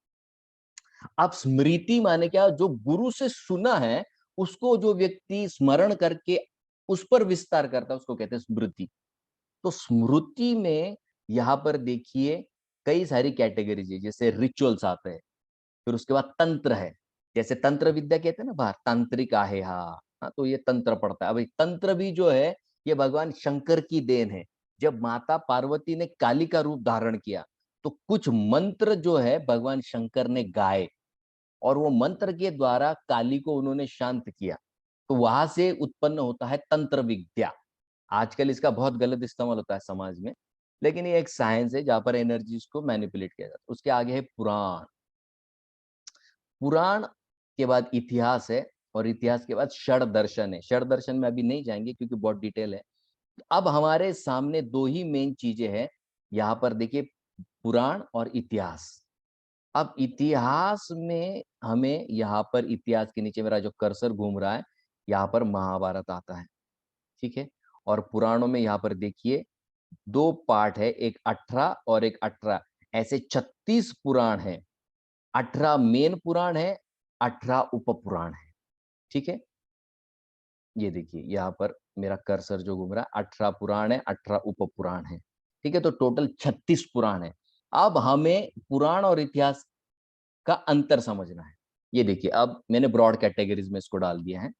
अब स्मृति माने क्या? जो गुरु से सुना है उसको जो व्यक्ति स्मरण करके उस पर विस्तार करता है उसको कहते हैं स्मृति। तो स्मृति में यहाँ पर देखिए कई सारी कैटेगरीज है। जैसे रिचुअल्स आते हैं, फिर उसके बाद तंत्र है। जैसे तंत्र विद्या कहते हैं ना बाहर, तांत्रिक आहे, हाँ, तो ये तंत्र पड़ता है। अभी तंत्र भी जो है ये भगवान शंकर की देन है। जब माता पार्वती ने काली का रूप धारण किया तो कुछ मंत्र जो है भगवान शंकर ने गाए, और वो मंत्र के द्वारा काली को उन्होंने शांत किया। तो वहां से उत्पन्न होता है तंत्र विद्या। आजकल इसका बहुत गलत इस्तेमाल होता है समाज में, लेकिन ये एक साइंस है जहां पर एनर्जीज को मैनिपुलेट किया जाता है। उसके आगे है पुराण। पुराण के बाद इतिहास है, और इतिहास के बाद षड दर्शन है। षड दर्शन में अभी नहीं जाएंगे क्योंकि बहुत डिटेल है। अब हमारे सामने 2 ही मेन चीजें हैं यहाँ पर देखिए, पुराण और इतिहास। अब इतिहास में हमें यहाँ पर इतिहास के नीचे मेरा जो कर्सर घूम रहा है, यहाँ पर महाभारत आता है। ठीक है। और पुराणों में यहाँ पर देखिए 2 पार्ट है, एक 18 और एक 18। ऐसे 36 पुराण है। 18 मेन पुराण है, 18 उप पुराण है। ठीक है। ये देखिए यहाँ पर मेरा कर्सर जो घूम रहा है, 18 पुराण है, 18 उप पुराण है। ठीक है। तो टोटल 36 पुराण है। अब हमें पुराण और इतिहास का अंतर समझना है। ये देखिए अब मैंने ब्रॉड कैटेगरीज में इसको डाल दिया है।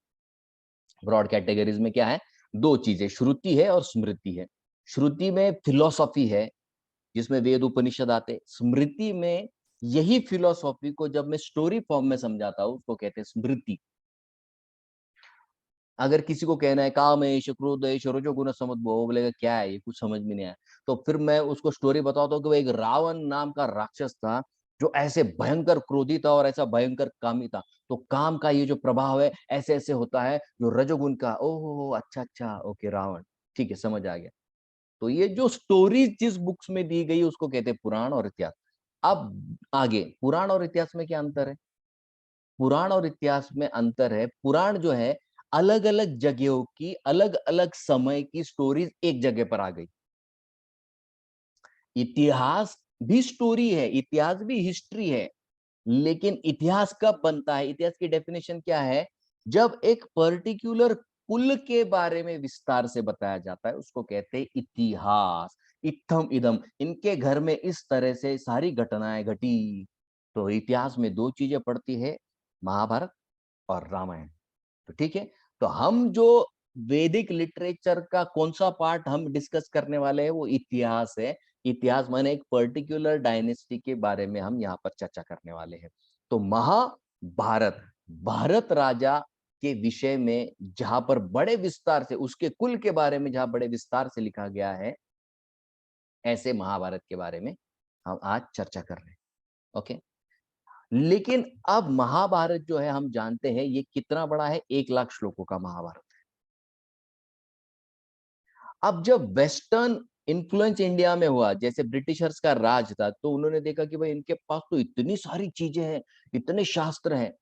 ब्रॉड कैटेगरीज में क्या है? 2 चीजें, श्रुति है और स्मृति है। श्रुति में फिलोसॉफी है जिसमें वेद उपनिषद आते। स्मृति में यही फिलोसॉफी को जब मैं स्टोरी फॉर्म में समझाता हूं उसको कहते हैं स्मृति। अगर किसी को कहना है कामेश क्रोधेश रजोगुण समुद्भव, वो बोलेगा क्या है ये, कुछ समझ में नहीं आया। तो फिर मैं उसको स्टोरी बताता हूँ कि वो एक रावण नाम का राक्षस था जो ऐसे भयंकर क्रोधी था और ऐसा भयंकर कामी था। तो काम का ये जो प्रभाव है ऐसे ऐसे होता है, जो रजोगुण का। ओहो अच्छा अच्छा, ओके रावण, ठीक है समझ आ गया। तो ये जो स्टोरीज जिस बुक्स में दी गई उसको कहते हैं पुराण और इतिहास। अब आगे पुराण और इतिहास में क्या अंतर है? पुराण और इतिहास में अंतर है, पुराण जो है अलग अलग जगहों की अलग अलग समय की स्टोरीज एक जगह पर आ गई। इतिहास भी स्टोरी है, इतिहास भी हिस्ट्री है, लेकिन इतिहास कब बनता है? इतिहास की डेफिनेशन क्या है? जब एक पर्टिकुलर कुल के बारे में विस्तार से बताया जाता है उसको कहते हैं इतिहास। इत्थम इदम, इनके घर में इस तरह से सारी घटनाएं घटी। तो इतिहास में दो चीजें पड़ती है, महाभारत और रामायण। तो ठीक है, तो हम जो वैदिक लिटरेचर का कौन सा पार्ट हम डिस्कस करने वाले हैं वो इतिहास है। इतिहास माने एक पर्टिकुलर डायनेस्टी के बारे में हम यहाँ पर चर्चा करने वाले हैं। तो महाभारत, भारत राजा के विषय में जहां पर बड़े विस्तार से उसके कुल के बारे में जहां बड़े विस्तार से लिखा गया है, ऐसे महाभारत के बारे में हम आज चर्चा कर रहे हैं। ओके, लेकिन अब महाभारत जो है हम जानते हैं ये कितना बड़ा है, 1 लाख श्लोकों का महाभारत। अब जब वेस्टर्न इन्फ्लुएंस इंडिया में हुआ, जैसे ब्रिटिशर्स का राज था, तो उन्होंने देखा कि भाई इनके पास तो इतनी सारी चीजें हैं, इतने शास्त्र हैं।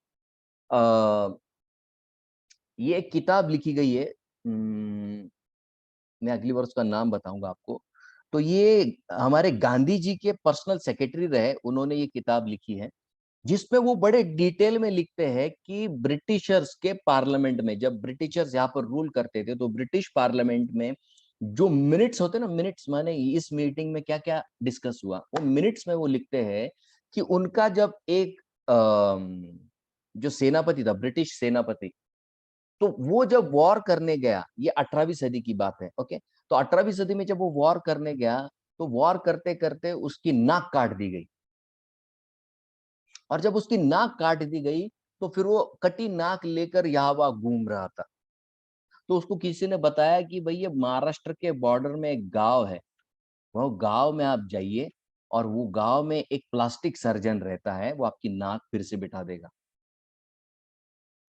ये एक किताब लिखी गई है, मैं अगली बार उसका नाम बताऊंगा आपको। तो ये हमारे गांधी जी के पर्सनल सेक्रेटरी रहे, उन्होंने ये किताब लिखी है, जिसमें वो बड़े डिटेल में लिखते हैं कि ब्रिटिशर्स के पार्लियामेंट में, जब ब्रिटिशर्स यहाँ पर रूल करते थे, तो ब्रिटिश पार्लियामेंट में जो मिनट्स होते ना, मिनट्स माने इस मीटिंग में क्या क्या डिस्कस हुआ, वो मिनट्स में वो लिखते हैं कि उनका जब एक जो सेनापति था, ब्रिटिश सेनापति, तो वो जब वॉर करने गया, ये 18वीं सदी की बात है। ओके, तो 18वीं सदी में जब वो वॉर करने गया, तो वॉर करते करते उसकी नाक काट दी गई। और जब उसकी नाक काट दी गई, तो फिर वो कटी नाक लेकर यहाँ वहां घूम रहा था। तो उसको किसी ने बताया कि भाई ये महाराष्ट्र के बॉर्डर में एक गांव है, वो गांव में आप जाइए, और वो गांव में एक प्लास्टिक सर्जन रहता है, वो आपकी नाक फिर से बिठा देगा।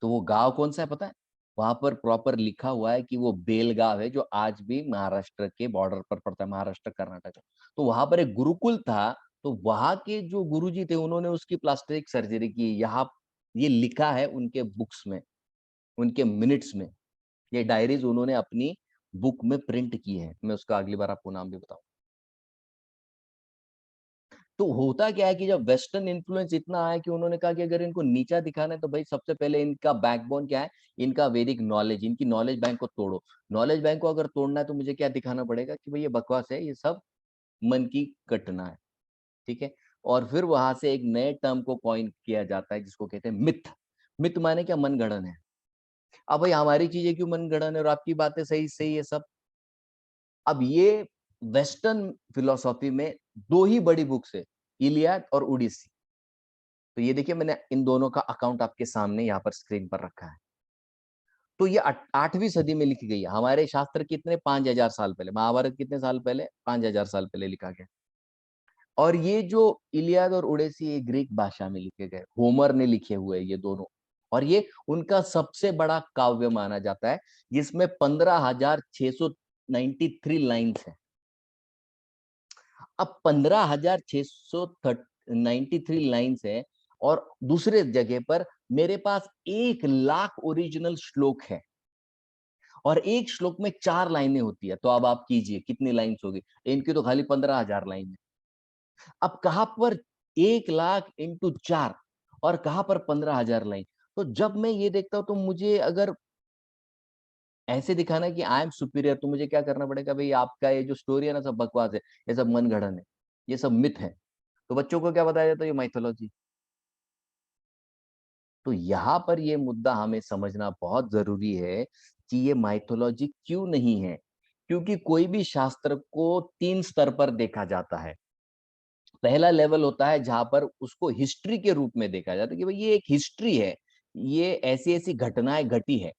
तो वो गांव कौन सा है पता है? वहां पर प्रॉपर लिखा हुआ है कि वो बेलगांव है, जो आज भी महाराष्ट्र के बॉर्डर पर पड़ता है, महाराष्ट्र कर्नाटक। तो वहां पर एक गुरुकुल था, तो वहां के जो गुरुजी थे उन्होंने उसकी प्लास्टिक सर्जरी की। यहाँ ये लिखा है उनके बुक्स में, उनके मिनट्स में, ये डायरीज उन्होंने अपनी बुक में प्रिंट की है। मैं उसका अगली बार आपको नाम भी बताऊं। तो होता क्या है कि जब वेस्टर्न इन्फ्लुएंस इतना आया कि उन्होंने कहा कि अगर इनको नीचा दिखाना है, तो भाई सबसे पहले इनका बैकबोन क्या है, इनका वैदिक नॉलेज, इनकी नॉलेज बैंक को तोड़ो। नॉलेज बैंक को अगर तोड़ना है तो मुझे क्या दिखाना पड़ेगा कि भाई ये बकवास है, ये सब मन की घटना है। ठीक है, और फिर वहां से एक नए टर्म को कॉइन किया जाता है जिसको कहते हैं मिथ। मिथ माने क्या? मन गढ़न है। अब भाई हमारी चीजें क्यों मन गढ़न है और आपकी बातें सही सही है सब। अब ये वेस्टर्न फिलोसॉफी में दो ही बड़ी बुक्स है, इलियाड और ओडिसी। तो ये देखिए मैंने इन दोनों का अकाउंट आपके सामने यहाँ पर स्क्रीन पर रखा है। तो ये 8वीं सदी में लिखी गई है। हमारे शास्त्र कितने, 5,000 साल पहले, महाभारत कितने साल पहले, 5,000 साल पहले लिखा गया। और ये जो इलियाद और ओडेसी, ये ग्रीक भाषा में लिखे गए, होमर ने लिखे हुए ये दोनों। और ये उनका सबसे बड़ा काव्य माना जाता है, जिसमें 15,693 लाइन्स है। अब 15,693 लाइन्स है, और दूसरे जगह पर मेरे पास 1 लाख ओरिजिनल श्लोक है, और एक श्लोक में 4 लाइनें होती है। तो अब आप कीजिए कितनी लाइन्स होगी, इनकी तो खाली 15,000 लाइन है। अब कहां पर 1 लाख इंटू 4, और कहां पर 15,000 लाइन। तो जब मैं ये देखता हूं, तो मुझे अगर ऐसे दिखाना है कि आई एम सुपीरियर, तो मुझे क्या करना पड़ेगा, भाई आपका ये जो स्टोरी है ना सब बकवास है, ये सब मन गढ़ंत है, ये सब मिथ है। तो बच्चों को क्या बताया जाता है, ये माइथोलॉजी। तो यहाँ पर ये मुद्दा हमें समझना बहुत जरूरी है कि ये माइथोलॉजी क्यों नहीं है। क्योंकि कोई भी शास्त्र को 3 स्तर पर देखा जाता है। पहला लेवल होता है जहां पर उसको हिस्ट्री के रूप में देखा जाता है कि भाई ये एक हिस्ट्री है, ये ऐसी ऐसी घटनाएं घटी है।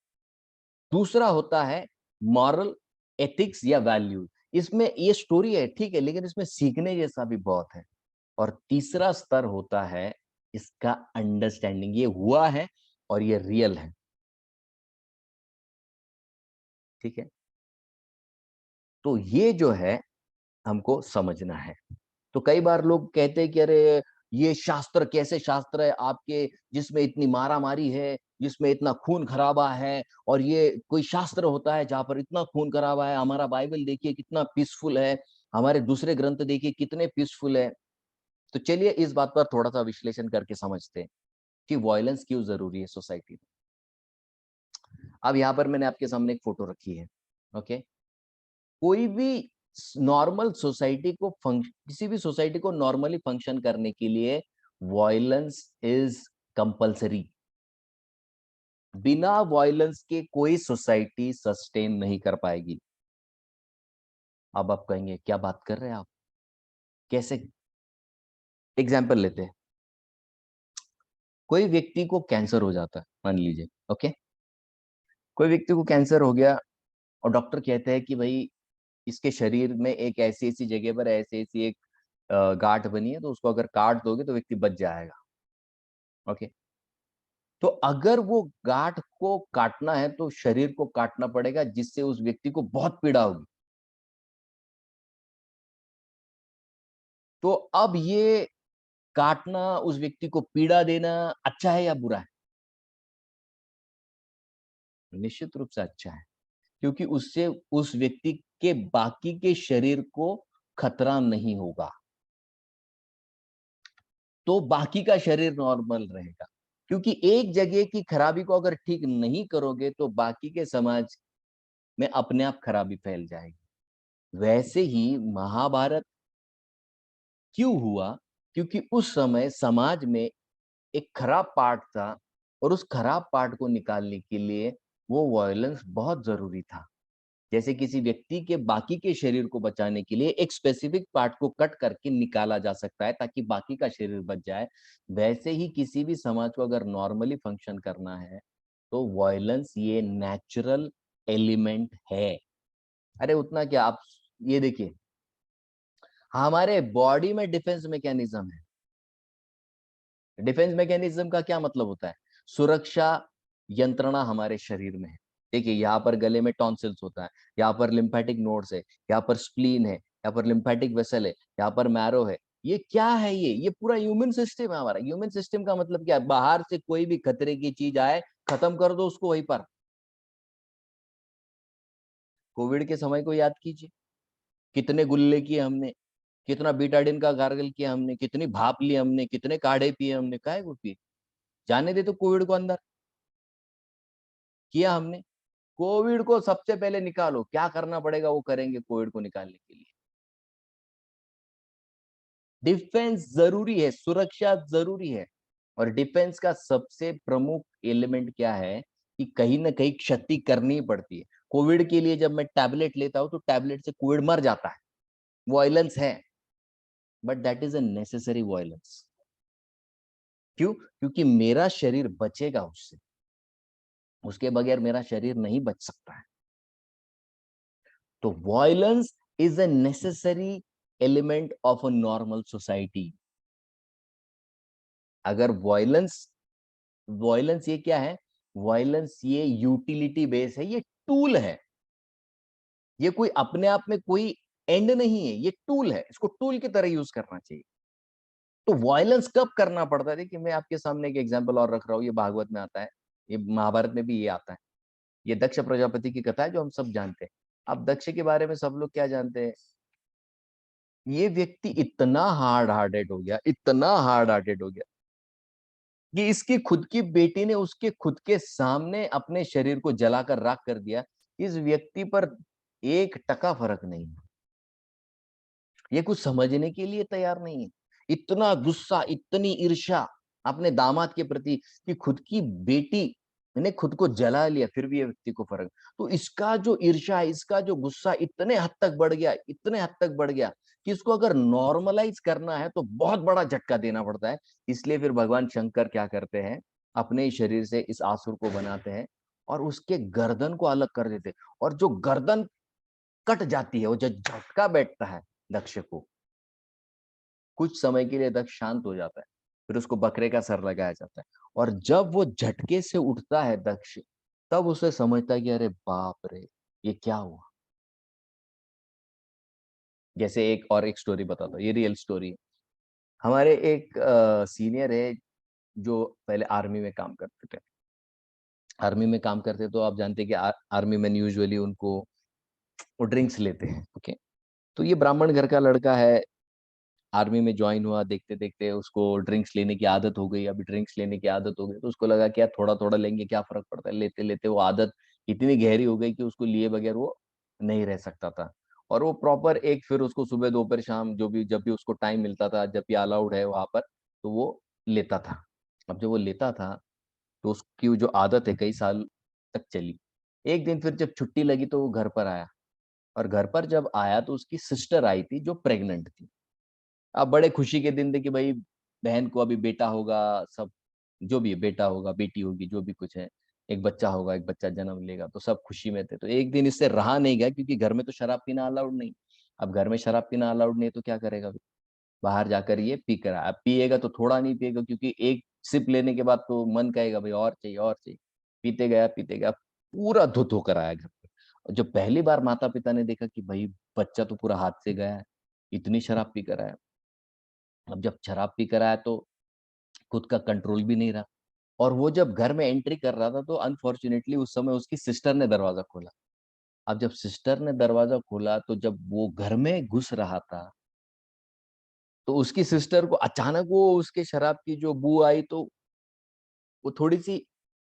दूसरा होता है मॉरल, एथिक्स या वैल्यू। इसमें ये स्टोरी है ठीक है, लेकिन इसमें सीखने जैसा भी बहुत है। और तीसरा स्तर होता है इसका अंडरस्टैंडिंग, ये हुआ है और ये रियल है। ठीक है, तो ये जो है हमको समझना है। तो कई बार लोग कहते हैं कि अरे ये शास्त्र कैसे शास्त्र है आपके, जिसमें इतनी मारा मारी है, जिसमें इतना खून खराबा है, और ये कोई शास्त्र होता है जहां पर इतना खून खराबा है? हमारा बाइबल देखिए कितना पीसफुल है, हमारे दूसरे ग्रंथ देखिए कितने पीसफुल है। तो चलिए इस बात पर थोड़ा सा विश्लेषण करके समझते हैं कि वायलेंस क्यों जरूरी है सोसाइटी में। अब यहाँ पर मैंने आपके सामने एक फोटो रखी है। ओके, कोई भी नॉर्मल सोसाइटी को किसी भी सोसाइटी को नॉर्मली फंक्शन करने के लिए वायलेंस इज कंपलसरी। बिना वायलेंस के कोई सोसाइटी सस्टेन नहीं कर पाएगी। अब आप कहेंगे क्या बात कर रहे हैं आप, कैसे? एग्जाम्पल लेते हैं। कोई व्यक्ति को कैंसर हो जाता है, मान लीजिए। ओके, कोई व्यक्ति को कैंसर हो गया और डॉक्टर कहते हैं कि भाई इसके शरीर में एक ऐसी ऐसी जगह पर ऐसी ऐसी एक गांठ बनी है, तो उसको अगर काट दोगे तो व्यक्ति बच जाएगा। ओके, तो अगर वो गांठ को काटना है तो शरीर को काटना पड़ेगा, जिससे उस व्यक्ति को बहुत पीड़ा होगी। तो अब ये काटना, उस व्यक्ति को पीड़ा देना अच्छा है या बुरा है? निश्चित रूप से अच्छा है, क्योंकि उससे उस व्यक्ति के बाकी के शरीर को खतरा नहीं होगा, तो बाकी का शरीर नॉर्मल रहेगा। क्योंकि एक जगह की खराबी को अगर ठीक नहीं करोगे तो बाकी के समाज में अपने आप खराबी फैल जाएगी। वैसे ही महाभारत क्यों हुआ? क्योंकि उस समय समाज में एक खराब पार्ट था, और उस खराब पार्ट को निकालने के लिए वो वायलेंस बहुत जरूरी था। जैसे किसी व्यक्ति के बाकी के शरीर को बचाने के लिए एक स्पेसिफिक पार्ट को कट करके निकाला जा सकता है ताकि बाकी का शरीर बच जाए, वैसे ही किसी भी समाज को अगर नॉर्मली फंक्शन करना है तो वायलेंस ये नेचुरल एलिमेंट है। अरे उतना क्या, आप ये देखिए, हमारे बॉडी में डिफेंस मैकेनिज्म है। डिफेंस मैकेनिज्म का क्या मतलब होता है? सुरक्षा यंत्रणा हमारे शरीर में है। देखिए यहाँ पर गले में टॉन्सिल्स होता है, यहाँ पर लिम्फेटिक नोड्स है, यहाँ पर स्प्लीन है, यहाँ पर लिम्फेटिक वेसल है, यहाँ पर मैरो है। ये क्या है? ये पूरा ह्यूमन सिस्टम है हमारा। ह्यूमन सिस्टम का मतलब क्या है? बाहर से कोई भी खतरे की चीज आए, खत्म कर दो उसको वहीं पर। कोविड के समय को याद कीजिए, कितने गुल्ले किए हमने, कितना बीटाडिन का गार्गल किया हमने, कितनी भाप ली हमने, कितने काढ़े पिए हमने, काहे को पिए? जाने दे तो कोविड को अंदर किया हमने। कोविड को सबसे पहले निकालो, क्या करना पड़ेगा वो करेंगे कोविड को निकालने के लिए। डिफेंस जरूरी है, सुरक्षा जरूरी है। और डिफेंस का सबसे प्रमुख एलिमेंट क्या है कि कहीं ना कहीं क्षति करनी पड़ती है। कोविड के लिए जब मैं टैबलेट लेता हूं तो टैबलेट से कोविड मर जाता है, वायलेंस है, but that is a necessary violence. क्यों? क्योंकि मेरा शरीर बचेगा उससे, उसके बगैर मेरा शरीर नहीं बच सकता है। तो violence is a necessary element of a normal society. अगर वायलेंस, वायलेंस ये क्या है? वायलेंस ये यूटिलिटी बेस है, ये टूल है। ये कोई अपने आप में कोई एंड नहीं है, ये टूल है, इसको टूल की तरह यूज करना चाहिए। तो वायलेंस कब करना पड़ता है? देखिए मैं आपके सामने एक एग्जांपल और रख रहा हूँ, ये भागवत में आता है, ये महाभारत में भी ये आता है। ये दक्ष प्रजापति की कथा है जो हम सब जानते हैं। अब दक्ष के बारे में सब लोग क्या जानते हैं? ये व्यक्ति इतना हार्ड हार्टेड हो गया, इतना हार्ड हार्टेड हो गया कि इसकी खुद की बेटी ने उसके खुद के सामने अपने शरीर को जलाकर राख कर दिया। इस व्यक्ति पर 1 टका फर्क नहीं है, ये कुछ समझने के लिए तैयार नहीं है। इतना गुस्सा, इतनी ईर्ष्या अपने दामाद के प्रति कि खुद की बेटी ने खुद को जला लिया, फिर भी ये व्यक्ति को फर्क। तो इसका जो ईर्ष्या है, इसका जो गुस्सा इतने हद तक बढ़ गया, इतने हद तक बढ़ गया कि इसको अगर नॉर्मलाइज करना है तो बहुत बड़ा झटका देना पड़ता है। इसलिए फिर भगवान शंकर क्या करते हैं, अपने ही शरीर से इस आसुर को बनाते हैं और उसके गर्दन को अलग कर देते, और जो गर्दन कट जाती है, वो जो झटका बैठता है दक्ष को, कुछ समय के लिए दक्ष शांत हो जाता है, फिर उसको बकरे का सर लगाया जाता है, और जब वो झटके से उठता है दक्ष, तब उसे समझता है कि अरे बाप रे, ये क्या हुआ। जैसे एक स्टोरी बताता हूँ, ये रियल स्टोरी है। हमारे एक सीनियर है जो पहले आर्मी में काम करते थे। आर्मी में काम करते तो आप जानते हैं कि आर्मी मैन यूजुअली उनको वो ड्रिंक्स लेते हैं। ओके, तो ये ब्राह्मण घर का लड़का है, आर्मी में ज्वाइन हुआ, देखते देखते उसको ड्रिंक्स लेने की आदत हो गई। अभी ड्रिंक्स लेने की आदत हो गई तो उसको लगा कि यार थोड़ा थोड़ा लेंगे, क्या फर्क पड़ता है। लेते लेते वो आदत इतनी गहरी हो गई कि उसको लिए बगैर वो नहीं रह सकता था। और वो प्रॉपर एक, फिर उसको सुबह दोपहर शाम जो भी, जब भी उसको टाइम मिलता था, जब भी अलाउड है वहां पर, तो वो लेता था। अब जब वो लेता था तो उसकी जो आदत है कई साल तक चली। एक दिन फिर जब छुट्टी लगी तो वो घर पर आया, और घर पर जब आया तो उसकी सिस्टर आई थी जो प्रेग्नेंट थी। अब बड़े खुशी के दिन थे कि भाई बहन को अभी बेटा होगा, सब जो भी है, बेटा होगा बेटी होगी जो भी कुछ है, एक बच्चा होगा, एक बच्चा जन्म लेगा, तो सब खुशी में थे। तो एक दिन इससे रहा नहीं गया, क्योंकि घर में तो शराब पीना अलाउड नहीं। अब घर में शराब पीना अलाउड नहीं है तो क्या करेगा, बाहर जाकर ये पी कर आया। अब पिएगा तो थोड़ा नहीं पिएगा, क्योंकि एक सिप लेने के बाद तो मन कहेगा भाई और चाहिए और चाहिए। पीते गया, पूरा धुत होकर आया घर पे। और जब पहली बार माता पिता ने देखा कि भाई बच्चा तो पूरा हाथ से गया है, इतनी शराब पी कर आया। अब जब शराब पी कर आया तो खुद का कंट्रोल भी नहीं रहा। और वो जब घर में एंट्री कर रहा था तो अनफॉर्चुनेटली उस समय उसकी सिस्टर ने दरवाजा खोला। अब जब सिस्टर ने दरवाजा खोला तो जब वो घर में घुस रहा था, तो उसकी सिस्टर को अचानक वो उसके शराब की जो बू आई, तो वो थोड़ी सी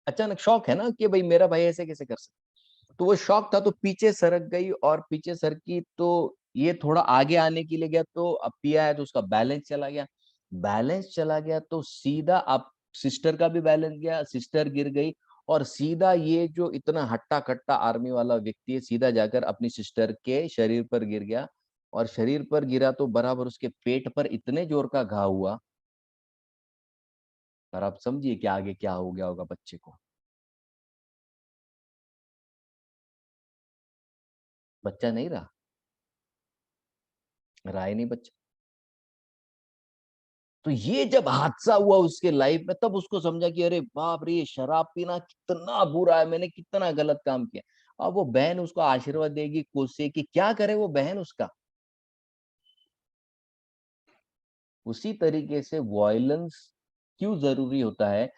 अचानक शौक है ना कि भाई मेरा भाई ऐसे कैसे कर सकता। तो वो शौक था तो पीछे सरक गई, और पीछे सरकी तो ये थोड़ा आगे आने के लिए गया, तो अब पिया है तो उसका बैलेंस चला गया। बैलेंस चला गया तो सीधा अब सिस्टर का भी बैलेंस गया, सिस्टर गिर गई, और सीधा ये जो इतना हट्टा कट्टा आर्मी वाला व्यक्ति है, सीधा जाकर अपनी सिस्टर के शरीर पर गिर गया। और शरीर पर गिरा तो बराबर उसके पेट पर इतने जोर का घाव हुआ। और आप समझिए कि आगे क्या हो गया होगा बच्चे को। बच्चा नहीं रहा, रहा ही नहीं बच्चा। तो ये जब हादसा हुआ उसके लाइफ में, तब उसको समझा कि अरे बाप रे, ये शराब पीना कितना बुरा है, मैंने कितना गलत काम किया। अब वो बहन उसको आशीर्वाद देगी, कोसेगी, क्या करे वो बहन उसका। उसी तरीके से वॉयलेंस क्यों जरूरी होता है,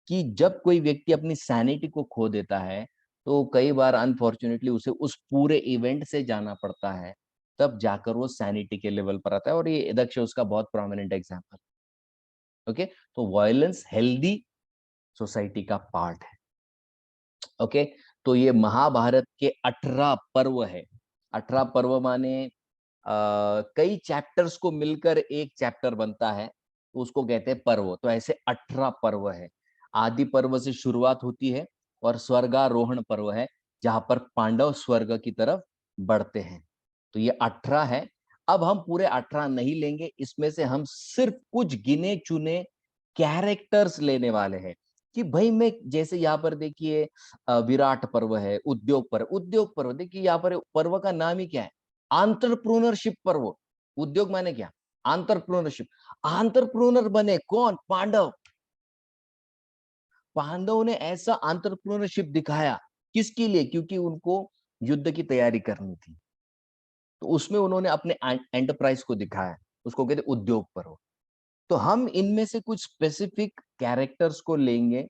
कि जब कोई व्यक्ति अपनी सैनिटी को खो देता है, तो कई बार अनफॉर्चुनेटली उसे उस पूरे इवेंट से जाना पड़ता है, तब जाकर वो सैनिटी के लेवल पर आता है। और ये दक्ष उसका बहुत प्रोमिनेंट एग्जाम्पल। ओके, तो वॉयलेंस हेल्दी सोसाइटी का पार्ट है। ओके, तो ये महाभारत के 18 पर्व है। 18 पर्व माने कई चैप्टर्स को मिलकर एक चैप्टर बनता है, तो उसको कहते हैं पर्व। तो ऐसे 18 पर्व है। आदि पर्व से शुरुआत होती है, और स्वर्गारोहण पर्व है, जहां पर पांडव स्वर्ग की तरफ बढ़ते हैं। तो ये 18 है। अब हम पूरे 18 नहीं लेंगे, इसमें से हम सिर्फ कुछ गिने चुने कैरेक्टर्स लेने वाले हैं। कि भाई मैं, जैसे यहाँ पर देखिए विराट पर्व है, उद्योग पर्व देखिए, यहाँ पर पर्व का नाम ही क्या है, आंतरप्रोनरशिप पर्व। उद्योग माने क्या, आंतरप्रोनरशिप। आंतरप्रोनर बने कौन, पांडव। पांडवों ने ऐसा आंतरप्रोनरशिप दिखाया, किसके लिए, क्योंकि उनको युद्ध की तैयारी करनी थी। तो उसमें उन्होंने अपने एंटरप्राइज को दिखाया, उसको कहते उद्योग पर्व। तो हम इनमें से कुछ स्पेसिफिक कैरेक्टर्स को लेंगे,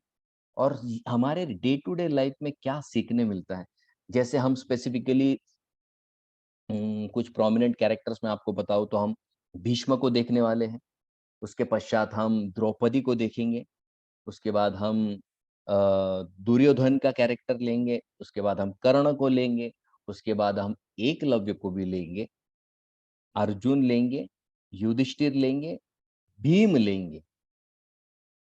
और हमारे डे टू डे लाइफ में क्या सीखने मिलता है। जैसे हम स्पेसिफिकली कुछ प्रोमिनेंट कैरेक्टर्स में आपको बताऊं तो हम भीष्म को देखने वाले हैं। उसके पश्चात हम द्रौपदी को देखेंगे। उसके बाद हम दुर्योधन का कैरेक्टर लेंगे। उसके बाद हम कर्ण को लेंगे। उसके बाद हम एकलव्य को भी लेंगे, अर्जुन लेंगे, युधिष्ठिर लेंगे, भीम लेंगे।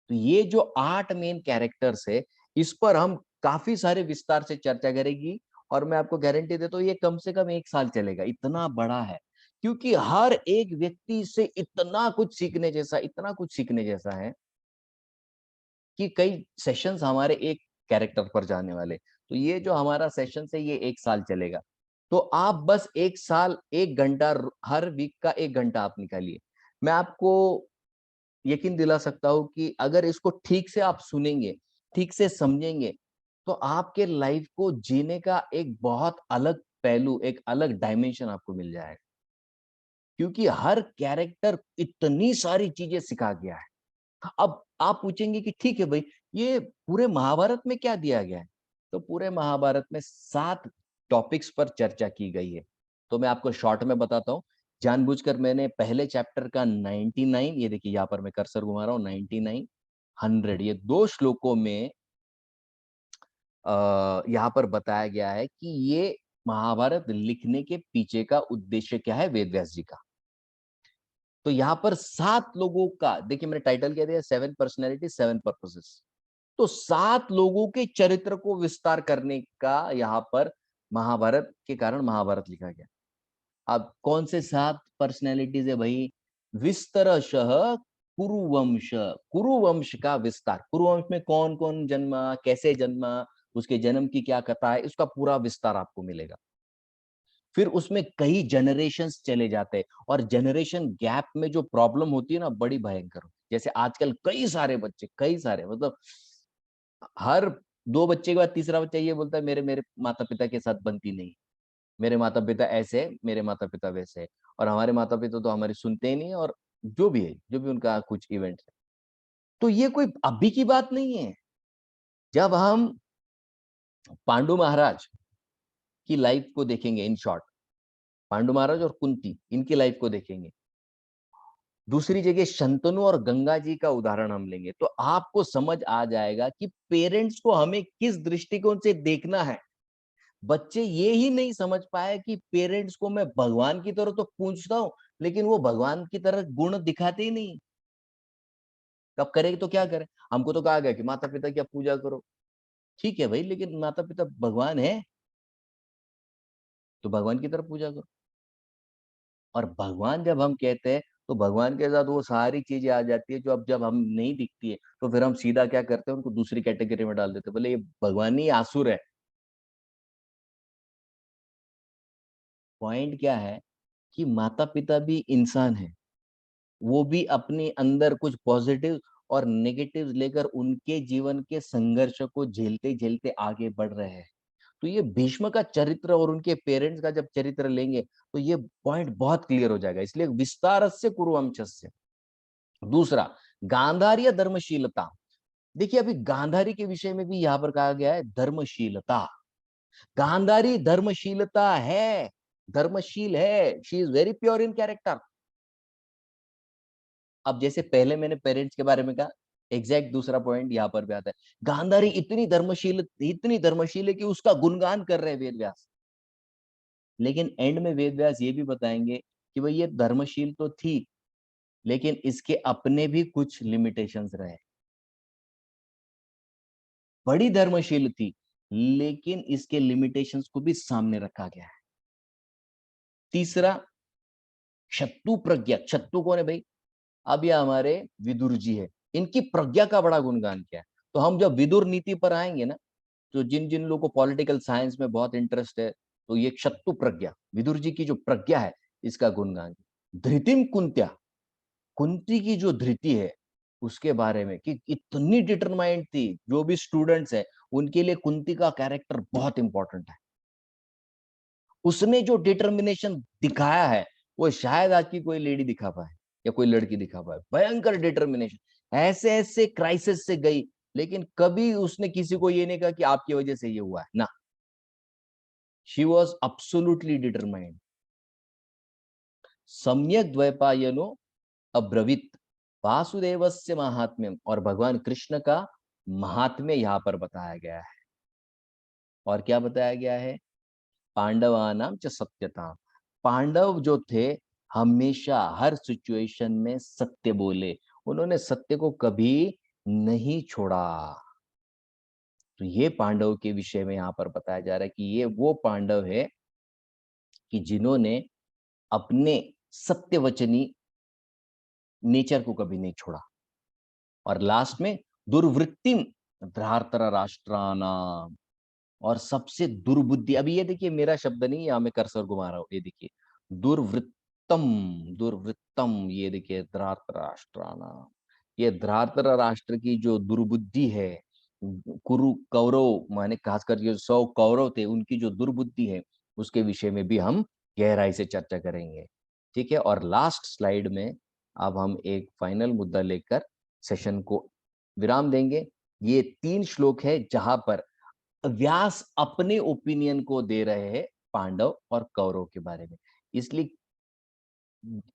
तो ये जो 8 मेन कैरेक्टर्स है, इस पर हम काफी सारे विस्तार से चर्चा करेगी। और मैं आपको गारंटी देता हूँ ये कम से कम 1 साल चलेगा, इतना बड़ा है। क्योंकि हर एक व्यक्ति से इतना कुछ सीखने जैसा, इतना कुछ सीखने जैसा है, कि कई सेशंस हमारे एक कैरेक्टर पर जाने वाले। तो ये जो हमारा सेशन है ये 1 साल चलेगा। तो आप बस 1 साल 1 घंटा हर वीक का 1 घंटा आप निकालिए। मैं आपको यकीन दिला सकता हूँ कि अगर इसको ठीक से आप सुनेंगे, ठीक से समझेंगे, तो आपके लाइफ को जीने का एक बहुत अलग पहलू, एक अलग डायमेंशन आपको मिल जाएगा। क्योंकि हर कैरेक्टर इतनी सारी चीजें सिखा गया है। अब आप पूछेंगे कि ठीक है भाई, ये पूरे महाभारत में क्या दिया गया है? तो पूरे महाभारत में 7 टॉपिक्स पर चर्चा की गई है। तो मैं आपको शॉर्ट में बताता हूँ। जानबूझकर मैंने पहले चैप्टर का 99, ये देखिए यहाँ पर मैं कर्सर घुमा रहा हूँ, 99, 100, ये 2 श्लोकों में यहाँ पर बताया गया है कि ये महाभारत लिखने के पीछे का उद्देश्य क्या है वेद व्यास जी का। तो यहाँ पर 7 लोगों का, देखिए मैंने टाइटल क्या दिया, 7 पर्सनैलिटी 7 पर्पसेस। तो 7 लोगों के चरित्र को विस्तार करने का यहाँ पर महाभारत के कारण महाभारत लिखा गया। अब कौन से 7 पर्सनैलिटीज है भाई? विस्तरशः कुरुवंश, कुरुवंश का विस्तार। कुरुवंश में कौन कौन जन्मा, कैसे जन्मा, उसके जन्म की क्या कथा है, इसका पूरा विस्तार आपको मिलेगा। फिर उसमें कई जनरेशंस चले जाते हैं और जनरेशन गैप में जो प्रॉब्लम होती है ना, बड़ी भयंकर। जैसे आजकल कई सारे बच्चे, कई सारे, मतलब हर 2 बच्चे के बाद तीसरा बच्चा ये बोलता है मेरे मेरे माता पिता के साथ बनती नहीं, मेरे माता पिता ऐसे है, मेरे माता पिता वैसे है, और हमारे माता पिता तो हमारी सुनते ही नहीं है, और जो भी है, जो भी उनका कुछ इवेंट है। तो ये कोई अभी की बात नहीं है। जब हम पांडु महाराज की लाइफ को देखेंगे, इन शॉर्ट पांडु महाराज और कुंती, इनकी लाइफ को देखेंगे, दूसरी जगह शंतनु और गंगा जी का उदाहरण हम लेंगे, तो आपको समझ आ जाएगा कि पेरेंट्स को हमें किस दृष्टिकोण से देखना है। बच्चे ये ही नहीं समझ पाए कि पेरेंट्स को मैं भगवान की तरह तो पूछता हूँ, लेकिन वो भगवान की तरह गुण दिखाते ही नहीं। कब करें तो क्या करें? हमको तो कहा गया कि माता पिता की आप पूजा करो। ठीक है भाई, लेकिन माता पिता भगवान है, तो भगवान की तरह पूजा करो। और भगवान जब हम कहते हैं, तो भगवान के साथ वो सारी चीजें आ जाती है जो अब जब हम नहीं दिखती है, तो फिर हम सीधा क्या करते हैं, उनको दूसरी कैटेगरी में डाल देते हैं, बोले ये भगवान ही आसुर है। पॉइंट क्या है कि माता पिता भी इंसान है, वो भी अपने अंदर कुछ पॉजिटिव और नेगेटिव लेकर उनके जीवन के संघर्ष को झेलते झेलते आगे बढ़ रहे हैं। तो ये भीष्म का चरित्र और उनके पेरेंट्स का जब चरित्र लेंगे, तो ये पॉइंट बहुत क्लियर हो जाएगा। इसलिए विस्तारस्य कुरुवंशस्य। दूसरा, गांधार्य धर्मशीलता। देखिए अभी गांधारी के विषय में भी यहाँ पर कहा गया है धर्मशीलता। गांधारी धर्मशीलता है, धर्मशील है, she is very pure in character. अब जैसे पहले मैंने पेरेंट्स के बारे में कहा, एग्जैक्ट दूसरा पॉइंट यहाँ पर भी आता है। गांधारी इतनी धर्मशील है कि उसका गुणगान कर रहे हैं वेद व्यास। लेकिन एंड में वेद व्यास ये भी बताएंगे कि भाई ये धर्मशील तो थी, लेकिन इसके अपने भी कुछ लिमिटेशंस रहे। बड़ी धर्मशील थी, लेकिन इसके लिमिटेशंस को भी सामने रखा गया है। तीसरा, शत्रु प्रज्ञा। शत्रु कौन है भाई? अब ये हमारे विदुर जी है, इनकी प्रज्ञा का बड़ा गुणगान किया है। तो हम जब विदुर नीति पर आएंगे ना, तो जिन जिन लोगों को पॉलिटिकल साइंस में बहुत इंटरेस्ट है, तो ये शत्रु प्रज्ञा, विदुर जी की जो प्रज्ञा है, इसका गुणगान। धृतिम कुंत्या, कुंती की जो धृति है, उसके बारे में कि इतनी डिटरमाइंड थी। जो भी स्टूडेंट्स है, उनके लिए कुंती का कैरेक्टर बहुत इंपॉर्टेंट है। उसने जो डिटर्मिनेशन दिखाया है, वो शायद आज की कोई लेडी दिखा पाए या कोई लड़की दिखा पाए। भयंकर डिटर्मिनेशन, ऐसे ऐसे क्राइसिस से गई, लेकिन कभी उसने किसी को ये नहीं कहा कि आपकी वजह से ये हुआ है ना। She was absolutely determined. सम्यक द्वैपायनो अब्रवीत वासुदेवस्य महात्म्यम, और भगवान कृष्ण का महात्म्य यहाँ पर बताया गया है। और क्या बताया गया है? पांडवानाम च सत्यता। पांडव जो थे, हमेशा हर सिचुएशन में सत्य बोले, उन्होंने सत्य को कभी नहीं छोड़ा। तो ये पांडव के विषय में यहाँ पर बताया जा रहा है कि ये वो पांडव है कि जिन्होंने अपने सत्यवचनी नेचर को कभी नहीं छोड़ा। और लास्ट में दुर्वृत्तिम धरार्तर राष्ट्राणाम, और सबसे दुर्बुद्धि, अभी ये देखिए मेरा शब्द नहीं, यहाँ मैं कर्सर घुमा रहा हूँ, ये देखिए दुर्वृत्तम, दुर्वृत्तम, ये देखिए धरार्तर राष्ट्राणाम, ये धरार्तर राष्ट्र की जो दुर्बुद्धि है, कुरु कौरव माने खासकर जो 100 कौरव थे उनकी जो दुर्बुद्धि है, उसके विषय में भी हम गहराई से चर्चा करेंगे। ठीक है, और लास्ट स्लाइड में अब हम एक फाइनल मुद्दा लेकर सेशन को विराम देंगे। ये 3 श्लोक है जहां पर व्यास अपने ओपिनियन को दे रहे हैं पांडव और कौरव के बारे में। इसलिए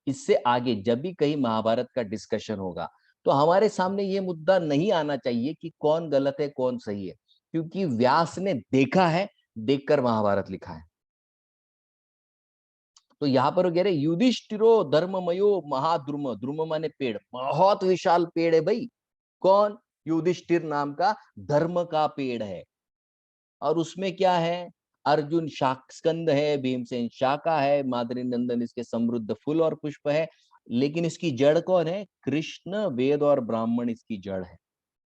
इससे आगे जब भी कहीं महाभारत का डिस्कशन होगा तो हमारे सामने ये मुद्दा नहीं आना चाहिए कि कौन गलत है कौन सही है, क्योंकि व्यास ने देखा है, देखकर महाभारत लिखा है। तो यहाँ पर कह रहे युधिष्ठिरो धर्ममयो महाद्रुम, द्रुम माने पेड़, बहुत विशाल पेड़ है भाई। कौन? युधिष्ठिर नाम का धर्म का पेड़ है। और उसमें क्या है? अर्जुन शाक स्कंद है, भीमसेन शाखा है, माद्री नंदन इसके समृद्ध फूल और पुष्प है। लेकिन इसकी जड़ कौन है? कृष्ण, वेद और ब्राह्मण इसकी जड़ है।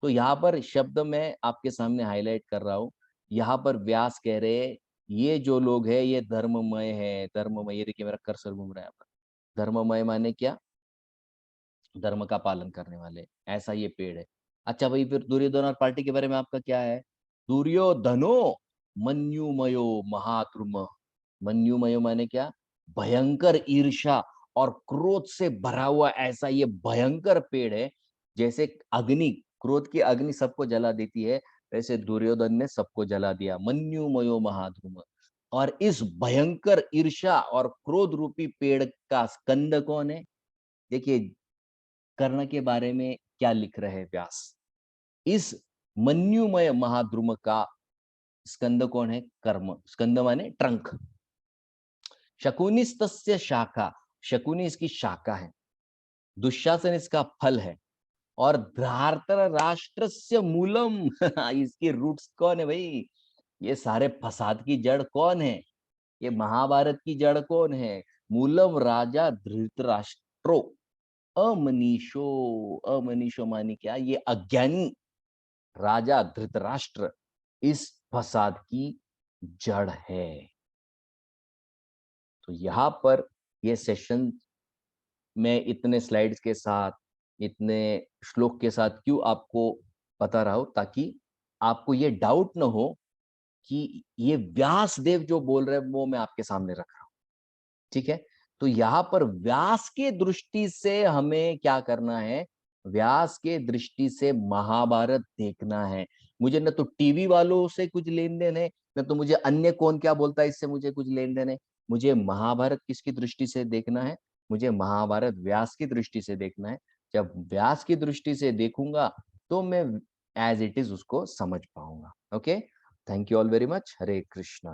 तो यहाँ पर शब्द मैं आपके सामने हाईलाइट कर रहा हूँ। यहाँ पर व्यास कह रहे हैं ये जो लोग हैं ये धर्ममय है, धर्ममय, ये देखिए मेरा कर्सर घूम रहा है यहाँ पर। धर्ममय माने क्या? धर्म का पालन करने वाले, ऐसा ये पेड़ है। अच्छा भाई, फिर दुर्योधन और पार्टी के बारे में आपका क्या है? दुर्योधनो मन्युमयो महाद्रुम, मन्युमयो माने क्या? भयंकर ईर्ष्या और क्रोध से भरा हुआ ऐसा ये भयंकर पेड़ है। जैसे अग्नि, क्रोध की अग्नि सबको जला देती है, वैसे दुर्योधन ने सबको जला दिया। मन्युमयो महाद्रुम, और इस भयंकर ईर्ष्या और क्रोध रूपी पेड़ का स्कंद कौन है? देखिए कर्ण के बारे में क्या लिख रहे हैं व्यास। इस मन्युमय महाद्रुम का स्कंद कौन है? कर्म, स्कंद माने ट्रंक। शकुनिस्तस्य शाखा, शकुनी इसकी शाखा है, दुशासन इसका फल है, और धृतराष्ट्र राष्ट्रस्य मूलम इसकी रूट्स कौन है भाई? ये सारे फसाद की जड़ कौन है? ये महाभारत की जड़ कौन है? मूलम राजा धृतराष्ट्रो अमनीषो, अमनीषो मानी क्या? ये अज्ञानी राजा धृतराष्ट्र इस फसाद की जड़ है। तो यहां पर ये सेशन मैं इतने स्लाइड्स के साथ, इतने श्लोक के साथ क्यों आपको बता रहा हूं, ताकि आपको ये डाउट ना हो कि ये व्यास देव जो बोल रहे हैं वो मैं आपके सामने रख रहा हूं। ठीक है, तो यहां पर व्यास के दृष्टि से हमें क्या करना है? व्यास के दृष्टि से महाभारत देखना है। मुझे न तो टीवी वालों से कुछ लेन देन है, न तो मुझे अन्य कौन क्या बोलता है इससे मुझे कुछ लेन देन है। मुझे महाभारत किसकी दृष्टि से देखना है? मुझे महाभारत व्यास की दृष्टि से देखना है। जब व्यास की दृष्टि से देखूंगा तो मैं एज इट इज उसको समझ पाऊंगा। Okay, thank you all very much. Hare Krishna.